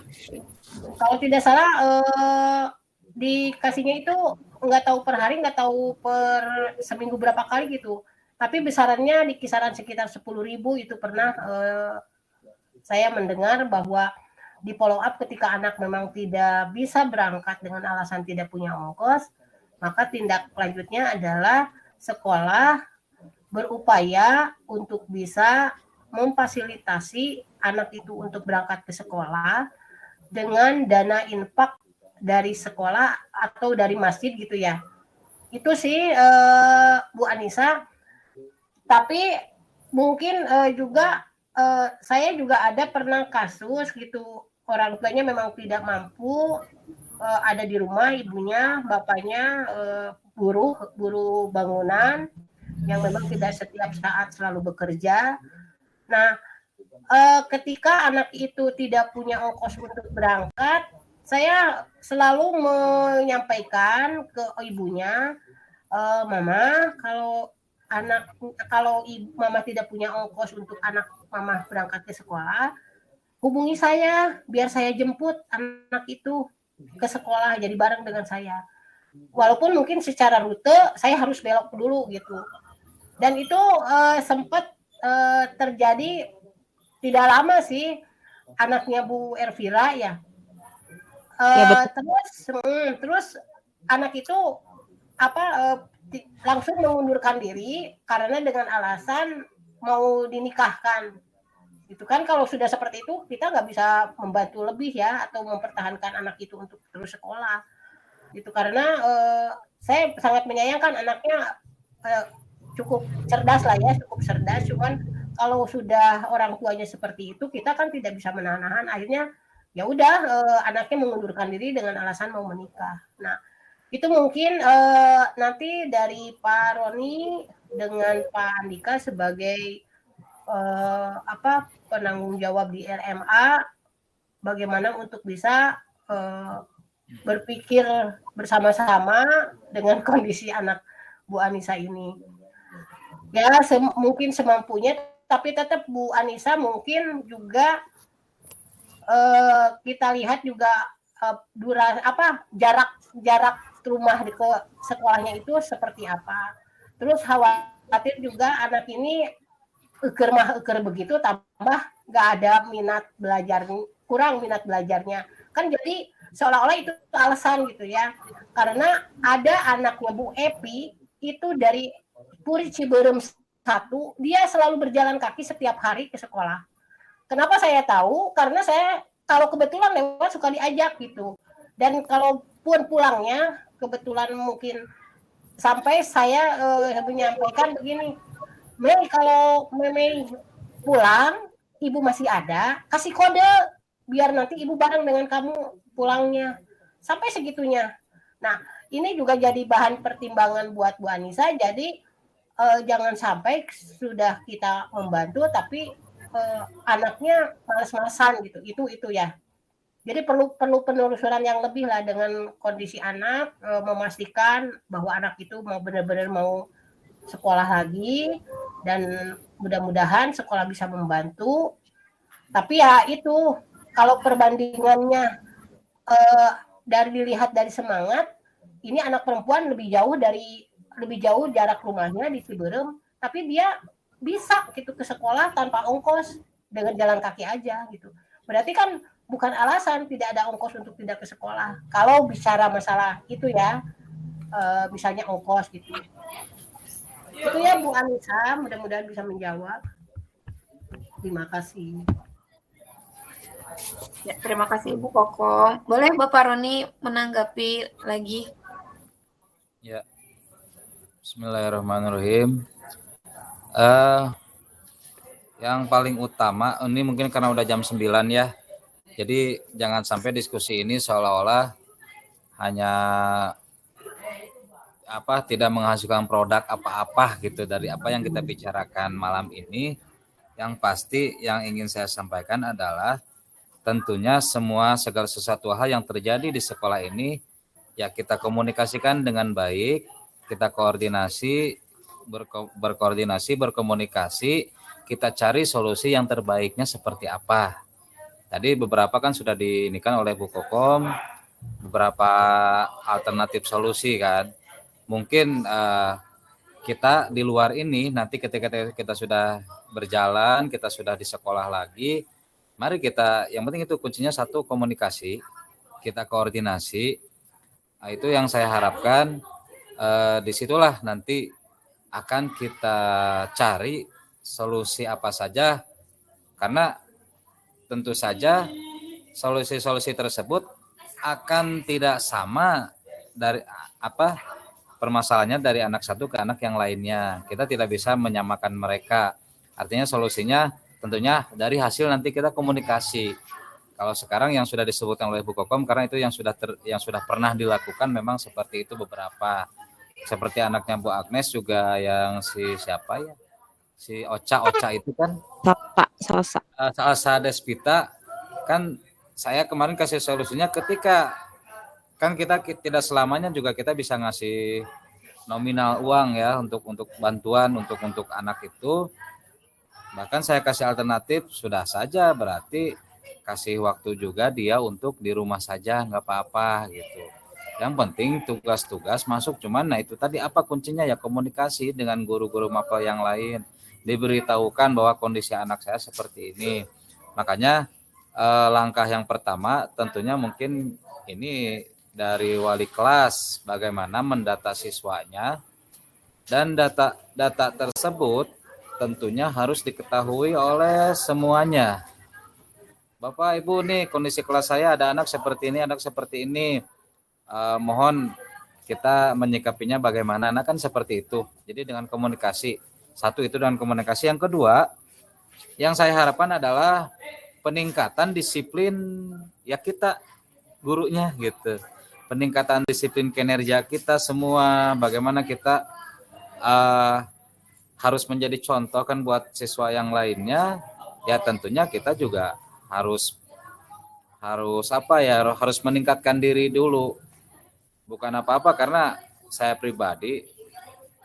Kalau tidak salah dikasihnya itu nggak tahu per hari, nggak tahu per seminggu berapa kali gitu. Tapi besarannya di kisaran sekitar 10.000 itu pernah saya mendengar bahwa di follow up ketika anak memang tidak bisa berangkat dengan alasan tidak punya ongkos, maka tindak lanjutnya adalah sekolah berupaya untuk bisa memfasilitasi anak itu untuk berangkat ke sekolah dengan dana infak dari sekolah atau dari masjid gitu ya. Itu sih Bu Anissa. Tapi mungkin juga saya juga ada pernah kasus gitu, orang tuanya memang tidak mampu, ada di rumah ibunya, bapaknya buruh bangunan yang memang tidak setiap saat selalu bekerja. Nah, ketika anak itu tidak punya ongkos untuk berangkat, saya selalu menyampaikan ke ibunya, Mama, kalau Mama tidak punya ongkos untuk anak Mama berangkat ke sekolah, hubungi saya biar saya jemput anak itu ke sekolah jadi bareng dengan saya. walaupun mungkin secara rute saya harus belok dulu gitu. Dan itu sempat terjadi tidak lama sih, anaknya Bu Elvira ya. Ya, betul. Terus anak itu langsung mengundurkan diri karena dengan alasan mau dinikahkan. Itu kan kalau sudah seperti itu kita nggak bisa membantu lebih ya atau mempertahankan anak itu untuk terus sekolah. Itu karena saya sangat menyayangkan anaknya cukup cerdas lah ya, cukup cerdas. Cuman kalau sudah orang tuanya seperti itu kita kan tidak bisa menahan-nahan. Akhirnya ya udah anaknya mengundurkan diri dengan alasan mau menikah. Nah itu mungkin nanti dari Pak Roni dengan Pak Andika sebagai penanggung jawab di RMA, bagaimana untuk bisa berpikir bersama-sama dengan kondisi anak Bu Anissa ini. Ya mungkin semampunya, tapi tetap Bu Anissa mungkin juga kita lihat juga jarak rumah ke sekolahnya itu seperti apa. Terus khawatir juga anak ini eker begitu tambah nggak ada minat belajar, kurang minat belajarnya. Kan jadi seolah-olah itu alasan gitu ya. Karena ada anaknya Bu Epi itu dari Puri Ciberem 1, dia selalu berjalan kaki setiap hari ke sekolah. Kenapa saya tahu? Karena saya kalau kebetulan lewat suka diajak gitu. Dan kalaupun pulangnya kebetulan mungkin sampai saya menyampaikan begini, Mei kalau Mei pulang, ibu masih ada, kasih kode biar nanti ibu bareng dengan kamu pulangnya. Sampai segitunya. Nah, ini juga jadi bahan pertimbangan buat Bu Anissa. Jadi jangan sampai sudah kita membantu tapi anaknya malas-malasan gitu. Itu ya. Jadi perlu penelusuran yang lebih lah dengan kondisi anak, memastikan bahwa anak itu benar-benar mau sekolah lagi dan mudah-mudahan sekolah bisa membantu. Tapi ya itu kalau perbandingannya dilihat dari semangat, ini anak perempuan lebih jauh jarak rumahnya di Ciberem, tapi dia bisa gitu ke sekolah tanpa ongkos dengan jalan kaki aja gitu. Berarti kan bukan alasan tidak ada ongkos untuk tidak ke sekolah. Kalau bicara masalah itu ya, misalnya ongkos gitu. Itu ya Bu Anissa, mudah-mudahan bisa menjawab. Terima kasih. Ya, terima kasih Ibu Kokom. Boleh Bapak Roni menanggapi lagi? Ya. Bismillahirrahmanirrahim. Yang paling utama, ini mungkin karena udah jam 9 ya. Jadi jangan sampai diskusi ini seolah-olah hanya tidak menghasilkan produk apa-apa gitu dari apa yang kita bicarakan malam ini. Yang pasti yang ingin saya sampaikan adalah tentunya segala sesuatu hal yang terjadi di sekolah ini ya kita komunikasikan dengan baik, kita berkomunikasi, kita cari solusi yang terbaiknya seperti apa. Tadi beberapa kan sudah diinikan oleh Bu Kokom, beberapa alternatif solusi kan. Mungkin kita di luar ini nanti ketika kita sudah berjalan, kita sudah di sekolah lagi, mari kita, yang penting itu kuncinya satu, komunikasi, kita koordinasi. Nah, itu yang saya harapkan, disitulah nanti akan kita cari solusi apa saja, karena tentu saja solusi-solusi tersebut akan tidak sama dari permasalahannya dari anak satu ke anak yang lainnya. Kita tidak bisa menyamakan mereka. Artinya solusinya tentunya dari hasil nanti kita komunikasi. Kalau sekarang yang sudah disebutkan oleh Bu Kokom, karena itu yang sudah pernah dilakukan memang seperti itu beberapa. Seperti anaknya Bu Agnes juga yang siapa ya? Si Ocha itu kan Salsa Despita kan, saya kemarin kasih solusinya ketika kan kita tidak selamanya juga kita bisa ngasih nominal uang ya untuk bantuan untuk anak itu. Bahkan saya kasih alternatif, sudah saja berarti kasih waktu juga dia untuk di rumah saja nggak apa-apa gitu. Yang penting tugas-tugas masuk, cuman nah itu tadi apa kuncinya ya komunikasi dengan guru-guru mapel yang lain. Diberitahukan bahwa kondisi anak saya seperti ini. Makanya langkah yang pertama tentunya mungkin ini dari wali kelas bagaimana mendata siswanya, dan data tersebut tentunya harus diketahui oleh semuanya. Bapak Ibu nih kondisi kelas saya ada anak seperti ini, anak seperti ini. Mohon kita menyikapinya bagaimana. Nah kan seperti itu. Jadi dengan komunikasi. Satu itu dengan komunikasi. Yang kedua, yang saya harapkan adalah peningkatan disiplin ya kita gurunya gitu. Peningkatan disiplin kinerja kita semua. Bagaimana kita harus menjadi contoh kan buat siswa yang lainnya. Ya tentunya kita juga harus apa ya, harus meningkatkan diri dulu. Bukan apa-apa karena saya pribadi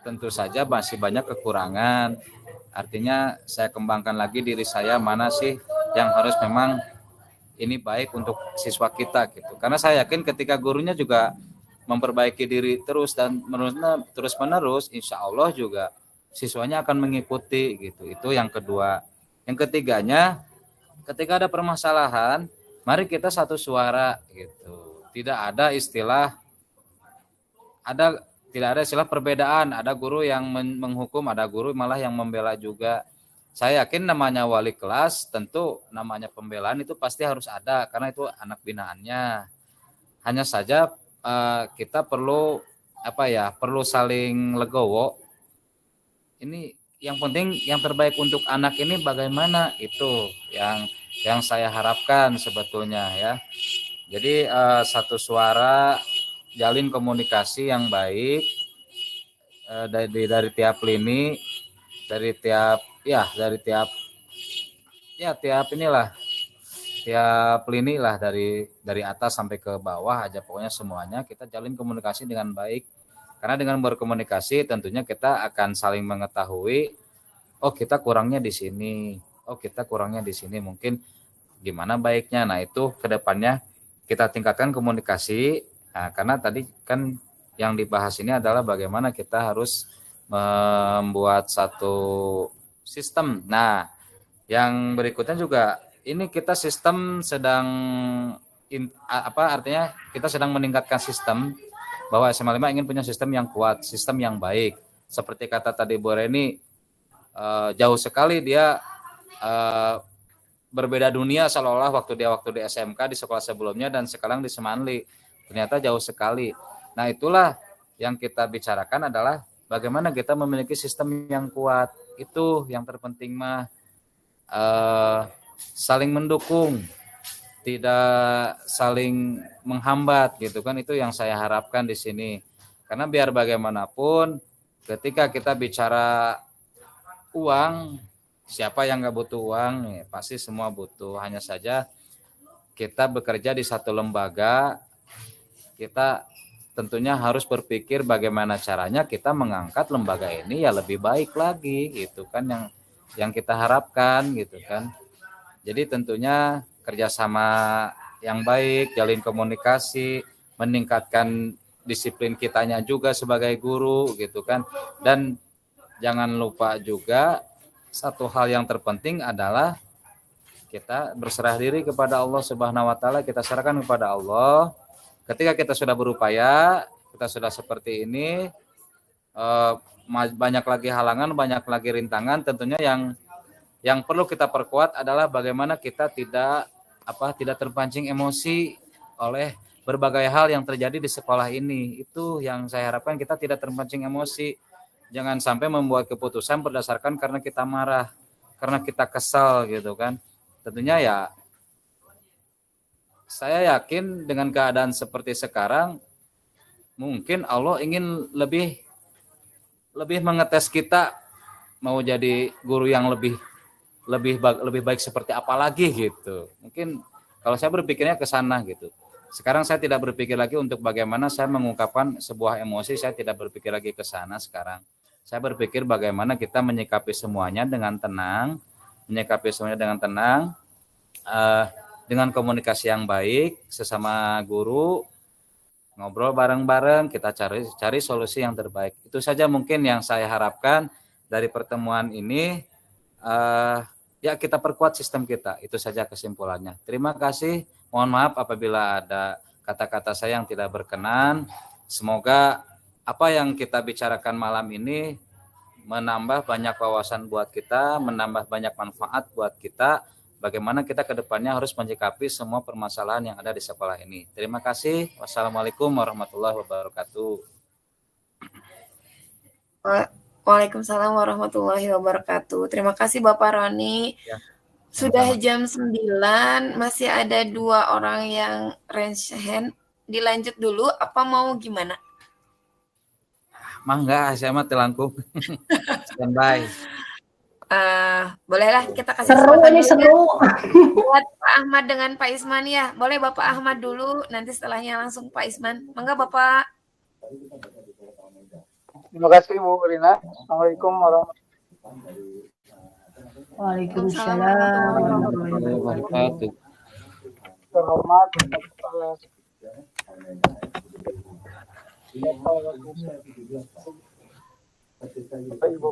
tentu saja masih banyak kekurangan. Artinya saya kembangkan lagi diri saya mana sih yang harus memang ini baik untuk siswa kita gitu. Karena saya yakin ketika gurunya juga memperbaiki diri terus dan terus menerus, insya Allah juga siswanya akan mengikuti gitu. Itu yang kedua. Yang ketiganya, ketika ada permasalahan, mari kita satu suara gitu. Tidak ada istilah perbedaan, ada guru yang menghukum, ada guru malah yang membela juga. Saya yakin namanya wali kelas tentu namanya pembelaan itu pasti harus ada karena itu anak binaannya. Hanya saja kita perlu perlu saling legowo. Ini yang penting yang terbaik untuk anak ini bagaimana, itu yang saya harapkan sebetulnya ya. Jadi satu suara, jalin komunikasi yang baik dari tiap lini, tiap lini lah, dari atas sampai ke bawah aja, pokoknya semuanya kita jalin komunikasi dengan baik. Karena dengan berkomunikasi tentunya kita akan saling mengetahui, oh kita kurangnya di sini, mungkin gimana baiknya. Nah itu kedepannya kita tingkatkan komunikasi. Nah, karena tadi kan yang dibahas ini adalah bagaimana kita harus membuat satu sistem. Nah, yang berikutnya juga ini kita sistem artinya kita sedang meningkatkan sistem, bahwa SMA 5 ingin punya sistem yang kuat, sistem yang baik. Seperti kata tadi Bu Reni, jauh sekali dia berbeda dunia seolah-olah waktu di SMK di sekolah sebelumnya dan sekarang di Semanli. Ternyata jauh sekali. Nah itulah yang kita bicarakan adalah bagaimana kita memiliki sistem yang kuat. Itu yang terpenting mah saling mendukung, tidak saling menghambat gitu kan. Itu yang saya harapkan di sini. Karena biar bagaimanapun ketika kita bicara uang, siapa yang nggak butuh uang? Ya, pasti semua butuh. Hanya saja kita bekerja di satu lembaga, kita tentunya harus berpikir bagaimana caranya kita mengangkat lembaga ini ya lebih baik lagi, gitu kan yang kita harapkan gitu kan. Jadi tentunya kerjasama yang baik, jalin komunikasi, meningkatkan disiplin kitanya juga sebagai guru gitu kan. Dan jangan lupa juga satu hal yang terpenting adalah kita berserah diri kepada Allah Subhanahu wa taala, kita serahkan kepada Allah. Ketika kita sudah berupaya, kita sudah seperti ini, banyak lagi halangan, banyak lagi rintangan. Tentunya yang perlu kita perkuat adalah bagaimana kita tidak terpancing emosi oleh berbagai hal yang terjadi di sekolah ini. Itu yang saya harapkan, kita tidak terpancing emosi. Jangan sampai membuat keputusan berdasarkan karena kita marah, karena kita kesal gitu kan. Tentunya ya saya yakin dengan keadaan seperti sekarang, mungkin Allah ingin lebih mengetes kita mau jadi guru yang lebih baik seperti apa lagi gitu. Mungkin kalau saya berpikirnya ke sana gitu. Sekarang saya tidak berpikir lagi untuk bagaimana saya mengungkapkan sebuah emosi, saya tidak berpikir lagi ke sana sekarang. Saya berpikir bagaimana kita menyikapi semuanya dengan tenang, dengan komunikasi yang baik sesama guru, ngobrol bareng-bareng, kita cari solusi yang terbaik. Itu saja mungkin yang saya harapkan dari pertemuan ini. Ya kita perkuat sistem kita, itu saja kesimpulannya. Terima kasih, mohon maaf apabila ada kata-kata saya yang tidak berkenan. Semoga apa yang kita bicarakan malam ini menambah banyak wawasan buat kita, menambah banyak manfaat buat kita, bagaimana kita ke depannya harus menyikapi semua permasalahan yang ada di sekolah ini. Terima kasih. Wassalamualaikum warahmatullahi wabarakatuh. Waalaikumsalam warahmatullahi wabarakatuh. Terima kasih Bapak Roni. Ya, sudah sama-sama. jam 9, masih ada 2 orang yang raise hand. Dilanjut dulu apa mau gimana? Mangga, saya mah telangkung. Standby. Bolehlah kita kasih Seru kesempatan ini dulu seru. buat Pak Ahmad dengan Pak Isman ya. Boleh Bapak Ahmad dulu, nanti setelahnya langsung Pak Isman. Mangga Bapak. Terima kasih Bu Rina. Assalamualaikum warahmatullahi Waalaikumsalam warahmatullahi wabarakatuh. Terhormat Kepala Bapak Ibu.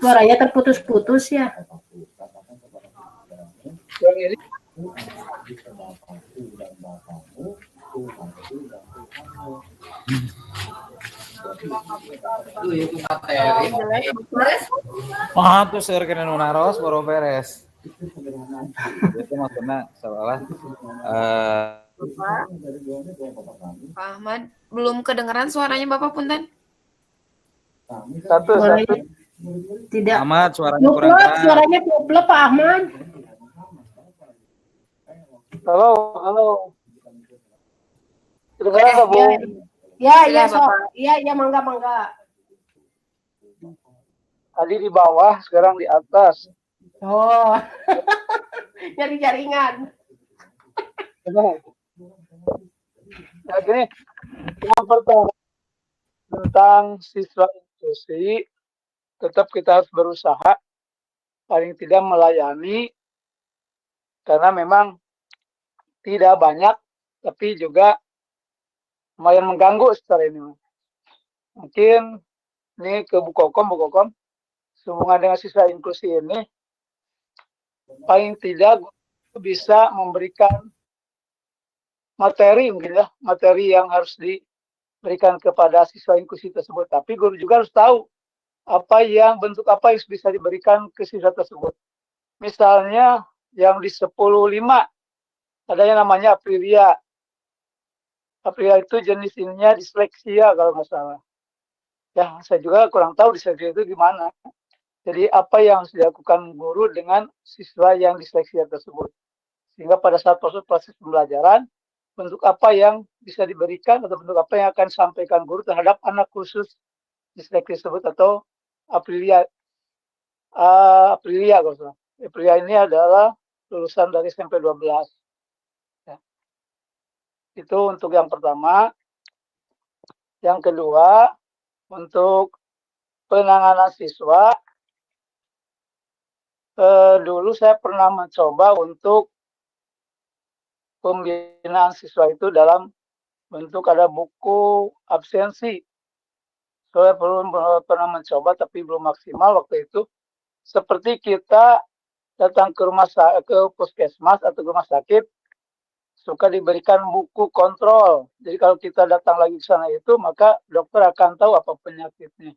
Suaranya terputus-putus ya. Yang ini Wah, tuh seur kena nunaros baru beres. Itu maksudnya seolah Pak Ahmad, belum kedengeran suaranya Bapak Punten? satu. Tidak. Ahmad suaranya kurang Kuplek, keras. suaranya kuplek Pak Ahmad. Halo. Kedengaran nggak, Bu? Ya, ya, mangga. Tadi di bawah, sekarang di atas. Oh, nyari jaringan. Nah, gini, yang pertama tentang siswa inklusi, tetap kita harus berusaha paling tidak melayani, karena memang tidak banyak, tapi juga lumayan mengganggu secara ini. Mungkin ini ke Bu Kokom, sehubungan dengan siswa inklusi ini, paling tidak bisa memberikan materi mungkin ya, materi yang harus diberikan kepada siswa inklusi tersebut. Tapi guru juga harus tahu bentuk apa yang bisa diberikan ke siswa tersebut. Misalnya yang di 10.5 ada yang namanya Aprilia. Aprilia itu jenis ininya disleksia kalau nggak salah. Ya, saya juga kurang tahu disleksia itu gimana. Jadi apa yang harus dilakukan guru dengan siswa yang disleksia tersebut. Sehingga pada saat proses pembelajaran, bentuk apa yang bisa diberikan atau bentuk apa yang akan disampaikan guru terhadap anak khusus disleksia tersebut atau Aprilia. Aprilia kalau salah. Aprilia ini adalah lulusan dari SMP 12. Ya. Itu untuk yang pertama. Yang kedua, untuk penanganan siswa, dulu saya pernah mencoba untuk pembinaan siswa itu dalam bentuk ada buku absensi. Saya belum pernah mencoba, tapi belum maksimal waktu itu. Seperti kita datang ke puskesmas atau ke rumah sakit, suka diberikan buku kontrol. Jadi kalau kita datang lagi ke sana itu, maka dokter akan tahu apa penyakitnya.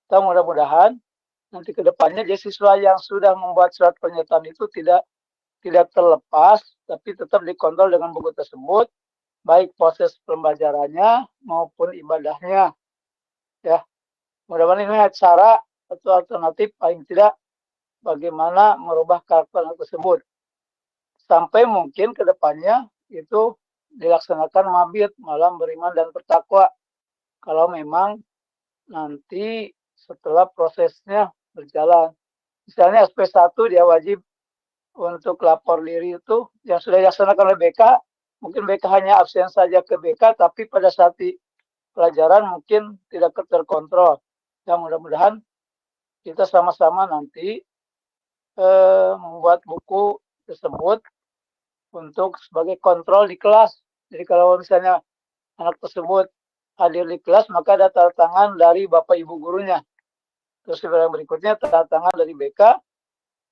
Kita mudah-mudahan nanti ke depannya jadi siswa yang sudah membuat surat pernyataan itu tidak terlepas, tapi tetap dikontrol dengan buku tersebut, baik proses pembelajarannya maupun ibadahnya. Ya, mudah-mudahan ini cara atau alternatif paling tidak bagaimana merubah karakter tersebut. Sampai mungkin ke depannya itu dilaksanakan mabit, malam beriman dan bertakwa. Kalau memang nanti setelah prosesnya berjalan. Misalnya SP1 dia wajib untuk lapor diri itu yang sudah dilaksanakan oleh BK, mungkin BK hanya absen saja ke BK, tapi pada saat di pelajaran mungkin tidak terkontrol. Ya mudah-mudahan kita sama-sama nanti membuat buku tersebut untuk sebagai kontrol di kelas. Jadi kalau misalnya anak tersebut hadir di kelas, maka ada tanda tangan dari Bapak Ibu gurunya. Terus yang berikutnya tanda tangan dari BK,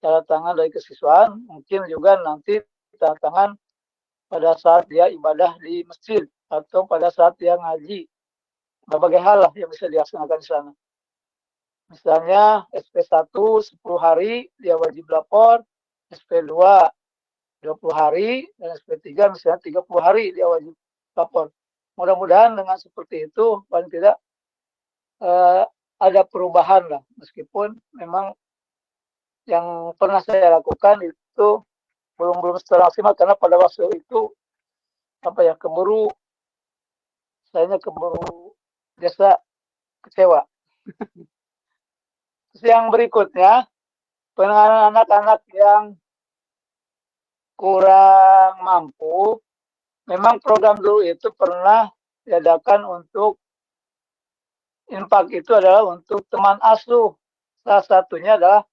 tanda tangan dari kesiswaan, mungkin juga nanti tanda tangan pada saat dia ibadah di masjid atau pada saat dia ngaji. Berbagai hal lah yang bisa dilaksanakan di sana. Misalnya SP1 10 hari dia wajib lapor, SP2 20 hari, dan SP3 misalnya 30 hari dia wajib lapor. Mudah-mudahan dengan seperti itu paling tidak ada perubahan lah, meskipun memang yang pernah saya lakukan itu belum secara maksimal karena pada waktu itu keburu biasa kecewa. Terus yang berikutnya penanganan anak-anak yang kurang mampu, memang program dulu itu pernah diadakan untuk infak itu adalah untuk teman asuh. Salah satunya adalah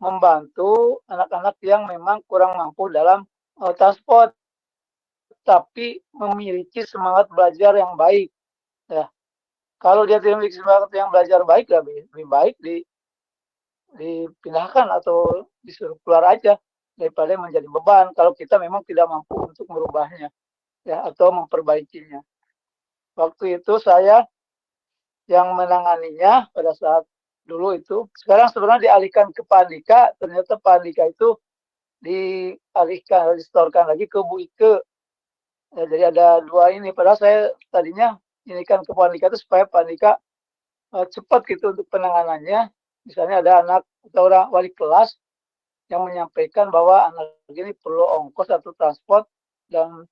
membantu anak-anak yang memang kurang mampu dalam transport, tapi memiliki semangat belajar yang baik. Ya, kalau dia tidak memiliki semangat yang belajar baik, lebih baik dipindahkan atau disuruh keluar aja daripada menjadi beban kalau kita memang tidak mampu untuk merubahnya ya atau memperbaikinya. Waktu itu saya yang menanganinya pada saat dulu itu, sekarang sebenarnya dialihkan ke Pak Andika, ternyata Pak Andika itu distorkan lagi ke Bu Ike. Ya, jadi ada dua ini, padahal saya tadinya ini kan ke Pak Andika itu supaya Pak Andika cepat gitu untuk penanganannya. Misalnya ada anak atau orang wali kelas yang menyampaikan bahwa anak ini perlu ongkos atau transport dan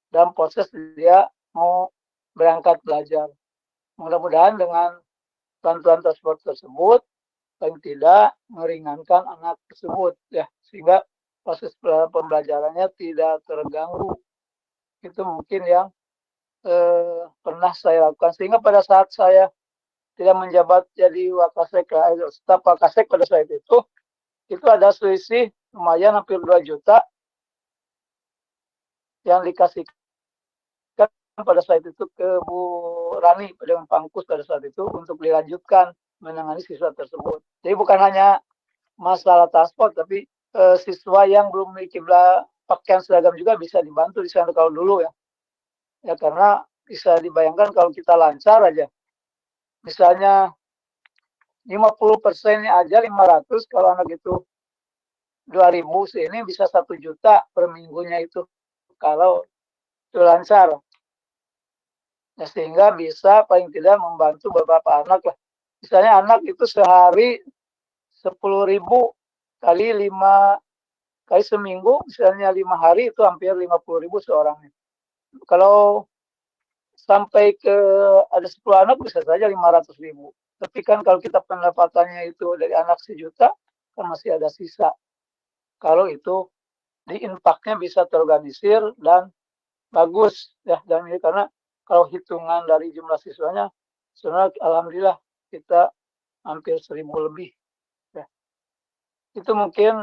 dalam proses dia mau berangkat belajar. Mudah-mudahan dengan bantuan transport tersebut paling tidak meringankan anak tersebut ya, sehingga proses pembelajarannya tidak terganggu. Itu mungkin yang pernah saya lakukan, sehingga pada saat saya tidak menjabat jadi Wakasek, staf Wakasek pada saat itu ada selisih lumayan hampir 2 juta yang dikasihkan pada saat itu ke Bu Rani dengan Pangkus pada saat itu untuk dilanjutkan menangani siswa tersebut. Jadi bukan hanya masalah transport, tapi siswa yang belum memiliki pakaian seragam juga bisa dibantu di sana kalau dulu ya. Ya karena bisa dibayangkan kalau kita lancar aja, misalnya 50% aja 500, kalau anak itu 2.000 ini bisa 1 juta per minggunya itu kalau itu lancar. Ya, sehingga bisa paling tidak membantu beberapa anak lah. Misalnya anak itu sehari 10.000 kali 5 kali seminggu, misalnya 5 hari itu hampir 50.000 seorangnya. Kalau sampai ke ada 10 anak bisa saja 500.000. Tapi kan kalau kita pendapatannya itu dari anak 1 juta, kan masih ada sisa. Kalau itu diinfaknya bisa terorganisir dan bagus ya, dan ini karena kalau hitungan dari jumlah siswanya sebenarnya alhamdulillah kita hampir 1.000 lebih ya. Itu mungkin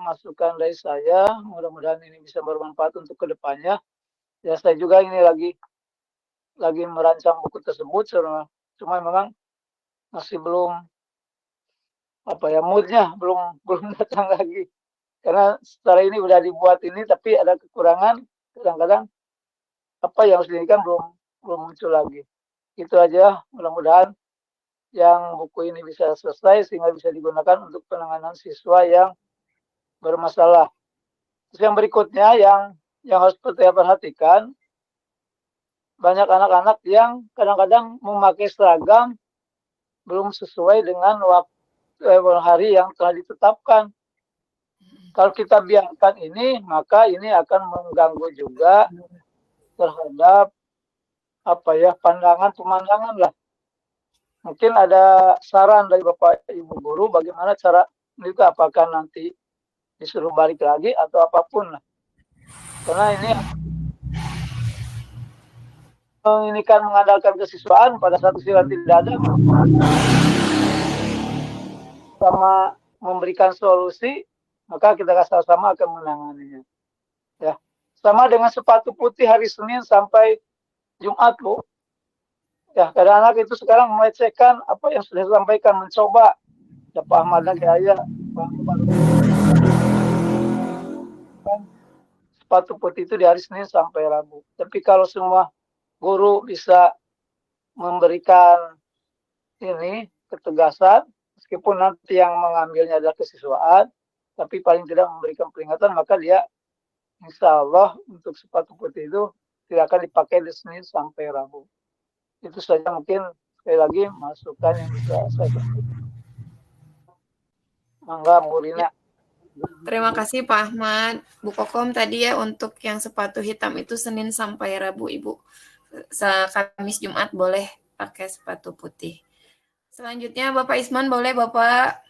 masukan dari saya, mudah-mudahan ini bisa bermanfaat untuk kedepannya ya. Saya juga ini lagi merancang buku tersebut, cuma memang masih belum moodnya belum datang lagi, karena setelah ini udah dibuat ini tapi ada kekurangan, kadang-kadang yang harus diberikan belum muncul lagi. Itu aja, mudah-mudahan yang buku ini bisa selesai sehingga bisa digunakan untuk penanganan siswa yang bermasalah. Terus yang berikutnya yang harus kita perhatikan, banyak anak-anak yang kadang-kadang memakai seragam belum sesuai dengan hari yang telah ditetapkan. Kalau kita biarkan ini, maka ini akan mengganggu juga terhadap pemandangan lah. Mungkin ada saran dari Bapak Ibu guru bagaimana cara itu, apakah nanti disuruh balik lagi atau apapun lah. Karena ini kan mengandalkan kesiswaan, pada satu sisi tidak ada sama memberikan solusi, maka kita sama-sama akan menanganinya. Ya, sama dengan sepatu putih hari Senin sampai Jumat, Bu. Ya, kadang anak itu sekarang melecehkan apa yang sudah disampaikan, mencoba. Ya, Pak Ahmad lagi aja. Sepatu putih itu di hari Senin sampai Rabu. Tapi kalau semua guru bisa memberikan ini ketegasan, meskipun nanti yang mengambilnya adalah kesiswaan, tapi paling tidak memberikan peringatan, maka dia insya Allah untuk sepatu putih itu tidak akan dipakai di Senin sampai Rabu. Itu saja mungkin sekali lagi masukan yang bisa saya sampaikan. Mangga Bu Rina. Terima kasih Pak Ahmad. Bu Kokom tadi ya untuk yang sepatu hitam itu Senin sampai Rabu Ibu. Kamis Jumat boleh pakai sepatu putih. Selanjutnya Bapak Isman boleh Bapak.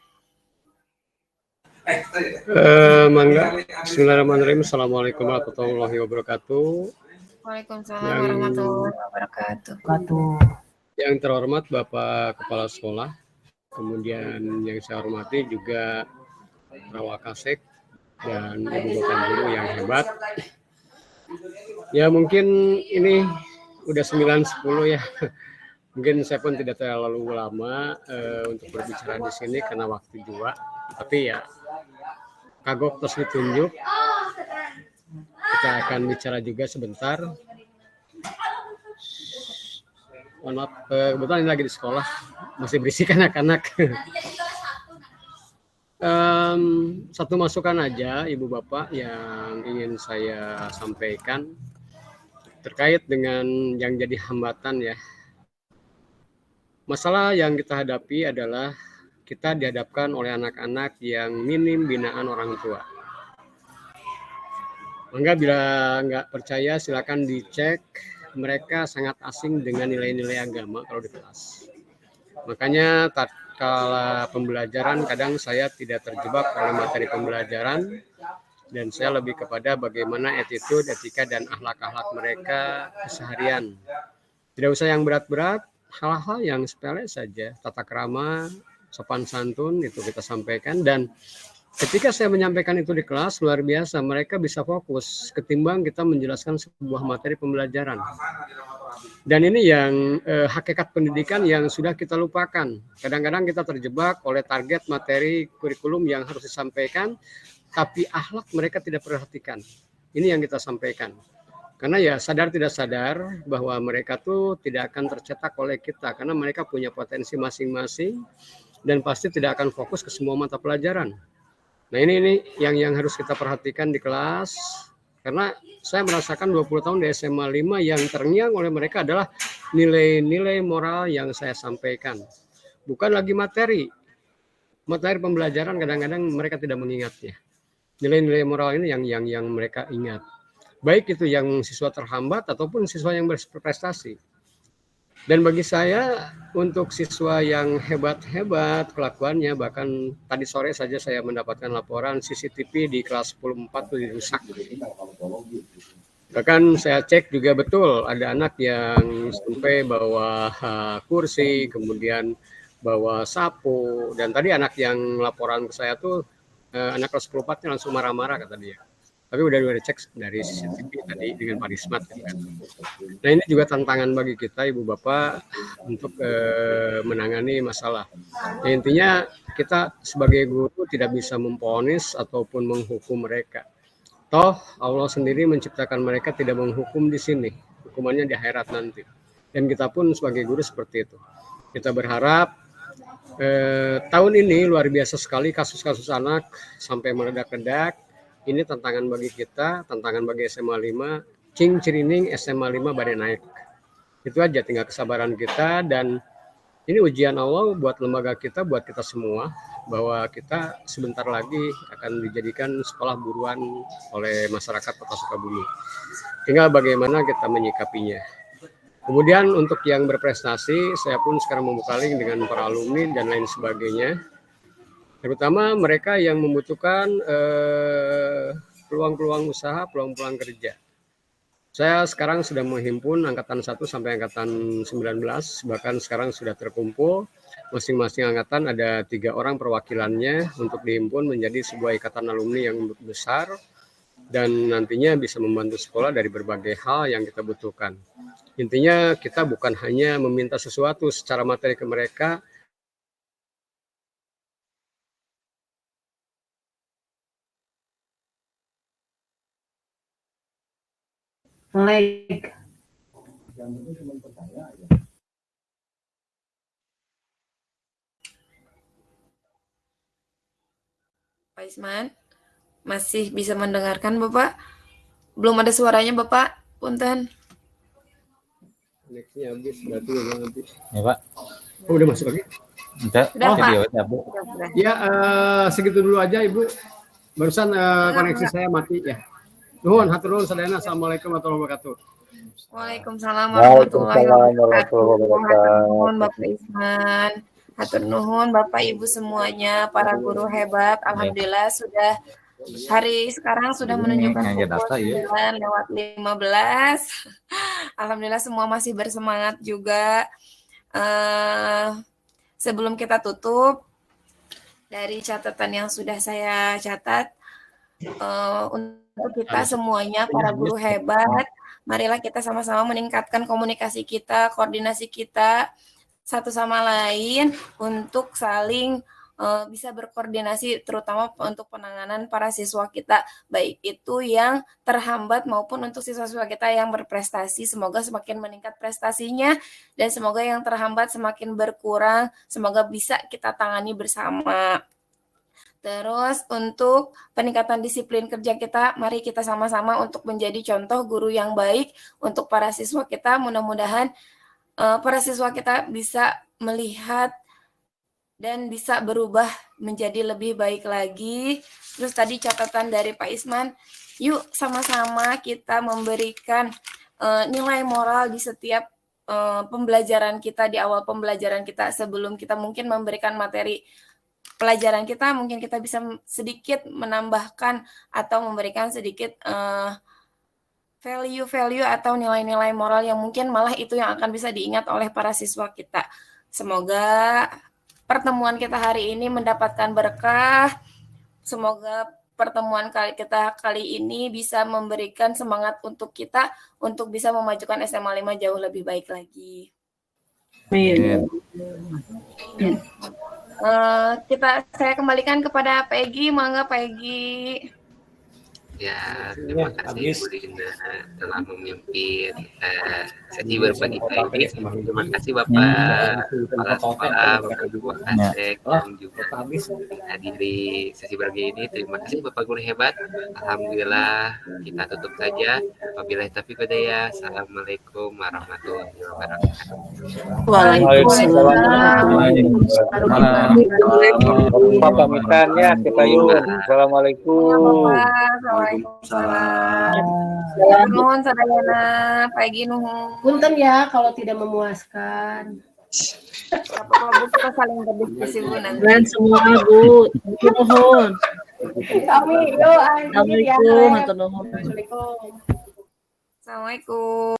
Mangga. Bismillahirrahmanirrahim. Assalamualaikum warahmatullahi wabarakatuh. Waalaikumsalam warahmatullahi wabarakatuh. Yang terhormat Bapak Kepala Sekolah, kemudian yang saya hormati juga Wakasek dan ibu bapak guru yang hebat. Ya mungkin ini udah 9.10 ya. Mungkin saya pun tidak terlalu lama untuk berbicara di sini karena waktu juga. Tapi ya kagok terus ditunjuk. Kita akan bicara juga sebentar. Mohon maaf, kebetulan ini lagi di sekolah, masih berisik anak-anak. Satu masukan aja Ibu Bapak yang ingin saya sampaikan terkait dengan yang jadi hambatan ya. Masalah yang kita hadapi adalah kita dihadapkan oleh anak-anak yang minim binaan orang tua. Maka bila nggak percaya silakan dicek, mereka sangat asing dengan nilai-nilai agama kalau di kelas. Makanya tatkala pembelajaran kadang saya tidak terjebak oleh materi pembelajaran dan saya lebih kepada bagaimana attitude, etika dan akhlak-akhlak mereka keseharian. Tidak usah yang berat-berat, hal-hal yang sepele saja, tata krama, sopan santun itu kita sampaikan. Dan ketika saya menyampaikan itu di kelas, luar biasa mereka bisa fokus ketimbang kita menjelaskan sebuah materi pembelajaran. Dan ini yang hakikat pendidikan yang sudah kita lupakan. Kadang-kadang kita terjebak oleh target materi kurikulum yang harus disampaikan, tapi akhlak mereka tidak perhatikan. Ini yang kita sampaikan. Karena ya sadar tidak sadar bahwa mereka tuh tidak akan tercetak oleh kita karena mereka punya potensi masing-masing dan pasti tidak akan fokus ke semua mata pelajaran. Nah ini yang harus kita perhatikan di kelas karena saya merasakan 20 tahun di SMA 5 yang terngiang oleh mereka adalah nilai-nilai moral yang saya sampaikan. Bukan lagi materi. Materi pembelajaran kadang-kadang mereka tidak mengingatnya. Nilai-nilai moral ini yang mereka ingat. Baik itu yang siswa terhambat ataupun siswa yang berprestasi. Dan bagi saya untuk siswa yang hebat-hebat kelakuannya, bahkan tadi sore saja saya mendapatkan laporan CCTV di kelas 10-4 itu dirusak. Bahkan saya cek juga betul ada anak yang sampai bawa kursi, kemudian bawa sapu, dan tadi anak yang laporan ke saya tuh anak kelas 10-4-nya langsung marah-marah kata dia. Tapi udah cek dari CCTV tadi dengan Pak Dismat. Nah ini juga tantangan bagi kita Ibu Bapak untuk menangani masalah. Nah, intinya kita sebagai guru tidak bisa memponis ataupun menghukum mereka. Toh Allah sendiri menciptakan mereka tidak menghukum di sini, hukumannya di akhirat nanti. Dan kita pun sebagai guru seperti itu. Kita berharap tahun ini luar biasa sekali kasus-kasus anak sampai meledak-ledak. Ini tantangan bagi kita, tantangan bagi SMA 5, cing cirining SMA 5 badai naik. Itu aja tinggal kesabaran kita dan ini ujian Allah buat lembaga kita, buat kita semua bahwa kita sebentar lagi akan dijadikan sekolah buruan oleh masyarakat Kota Sukabumi. Tinggal bagaimana kita menyikapinya. Kemudian untuk yang berprestasi, saya pun sekarang membuka link dengan para alumni dan lain sebagainya. Terutama mereka yang membutuhkan peluang-peluang usaha, peluang-peluang kerja. Saya sekarang sudah menghimpun angkatan 1 sampai angkatan 19, bahkan sekarang sudah terkumpul masing-masing angkatan ada 3 orang perwakilannya untuk dihimpun menjadi sebuah ikatan alumni yang besar dan nantinya bisa membantu sekolah dari berbagai hal yang kita butuhkan. Intinya kita bukan hanya meminta sesuatu secara materi ke mereka, Baik. Pak Isman, masih bisa mendengarkan Bapak? Belum ada suaranya Bapak, punten. Koneknya habis berarti nanti. Ya Pak. Oh, udah masuk lagi? Udah, Udah, Pak. Bu. Ya, segitu dulu aja Ibu. Barusan koneksi saya mati ya. Nuhun, hatur nuhun sadayana. Assalamualaikum warahmatullahi wabarakatuh. Waalaikumsalam warahmatullahi wabarakatuh. wabarakatuh. Hatur nuhun Bapak Isman. Hatur nuhun Bapak Ibu semuanya, para guru hebat. Alhamdulillah sudah hari sekarang sudah menunjukkan pukul 9:15. Alhamdulillah semua masih bersemangat juga. Sebelum kita tutup, dari catatan yang sudah saya catat, untuk kita semuanya para guru hebat, marilah kita sama-sama meningkatkan komunikasi kita, koordinasi kita satu sama lain untuk saling bisa berkoordinasi terutama untuk penanganan para siswa kita, baik itu yang terhambat maupun untuk siswa-siswa kita yang berprestasi. Semoga semakin meningkat prestasinya dan semoga yang terhambat semakin berkurang, semoga bisa kita tangani bersama. Terus untuk peningkatan disiplin kerja kita, mari kita sama-sama untuk menjadi contoh guru yang baik untuk para siswa kita. Mudah-mudahan para siswa kita bisa melihat dan bisa berubah menjadi lebih baik lagi. Terus tadi catatan dari Pak Isman, yuk sama-sama kita memberikan nilai moral di setiap pembelajaran kita, di awal pembelajaran kita sebelum kita mungkin memberikan materi pelajaran kita, mungkin kita bisa sedikit menambahkan atau memberikan sedikit value-value atau nilai-nilai moral yang mungkin malah itu yang akan bisa diingat oleh para siswa kita. Semoga pertemuan kita hari ini mendapatkan berkah. Semoga pertemuan kita kali ini bisa memberikan semangat untuk kita untuk bisa memajukan SMA 5 jauh lebih baik lagi. Amin. Saya kembalikan kepada Pak Egy, mangga Pak Egy. Ya, terima kasih Bu Rina telah memimpin sesi berbagi ini. Terima kasih Bapak Kepala Sekolah, Bapak Ibu Kasek, yang juga menghadiri sesi berbagi ini. Terima kasih Bapak Guru hebat. Alhamdulillah, kita tutup saja. Wabillahi taufiq wal hidayah. Assalamualaikum warahmatullahi wabarakatuh. Waalaikumsalam. Pamitannya kita yuk. Assalamualaikum. Nuhun sadayana, pagi nuhun. Punten ya kalau tidak memuaskan. Apa-apa Bu, kita saling berdiskusi Bu nanti. Dan semua Bu, nuhun. Kami, yuk, Assalamualaikum. Assalamualaikum. Assalamualaikum.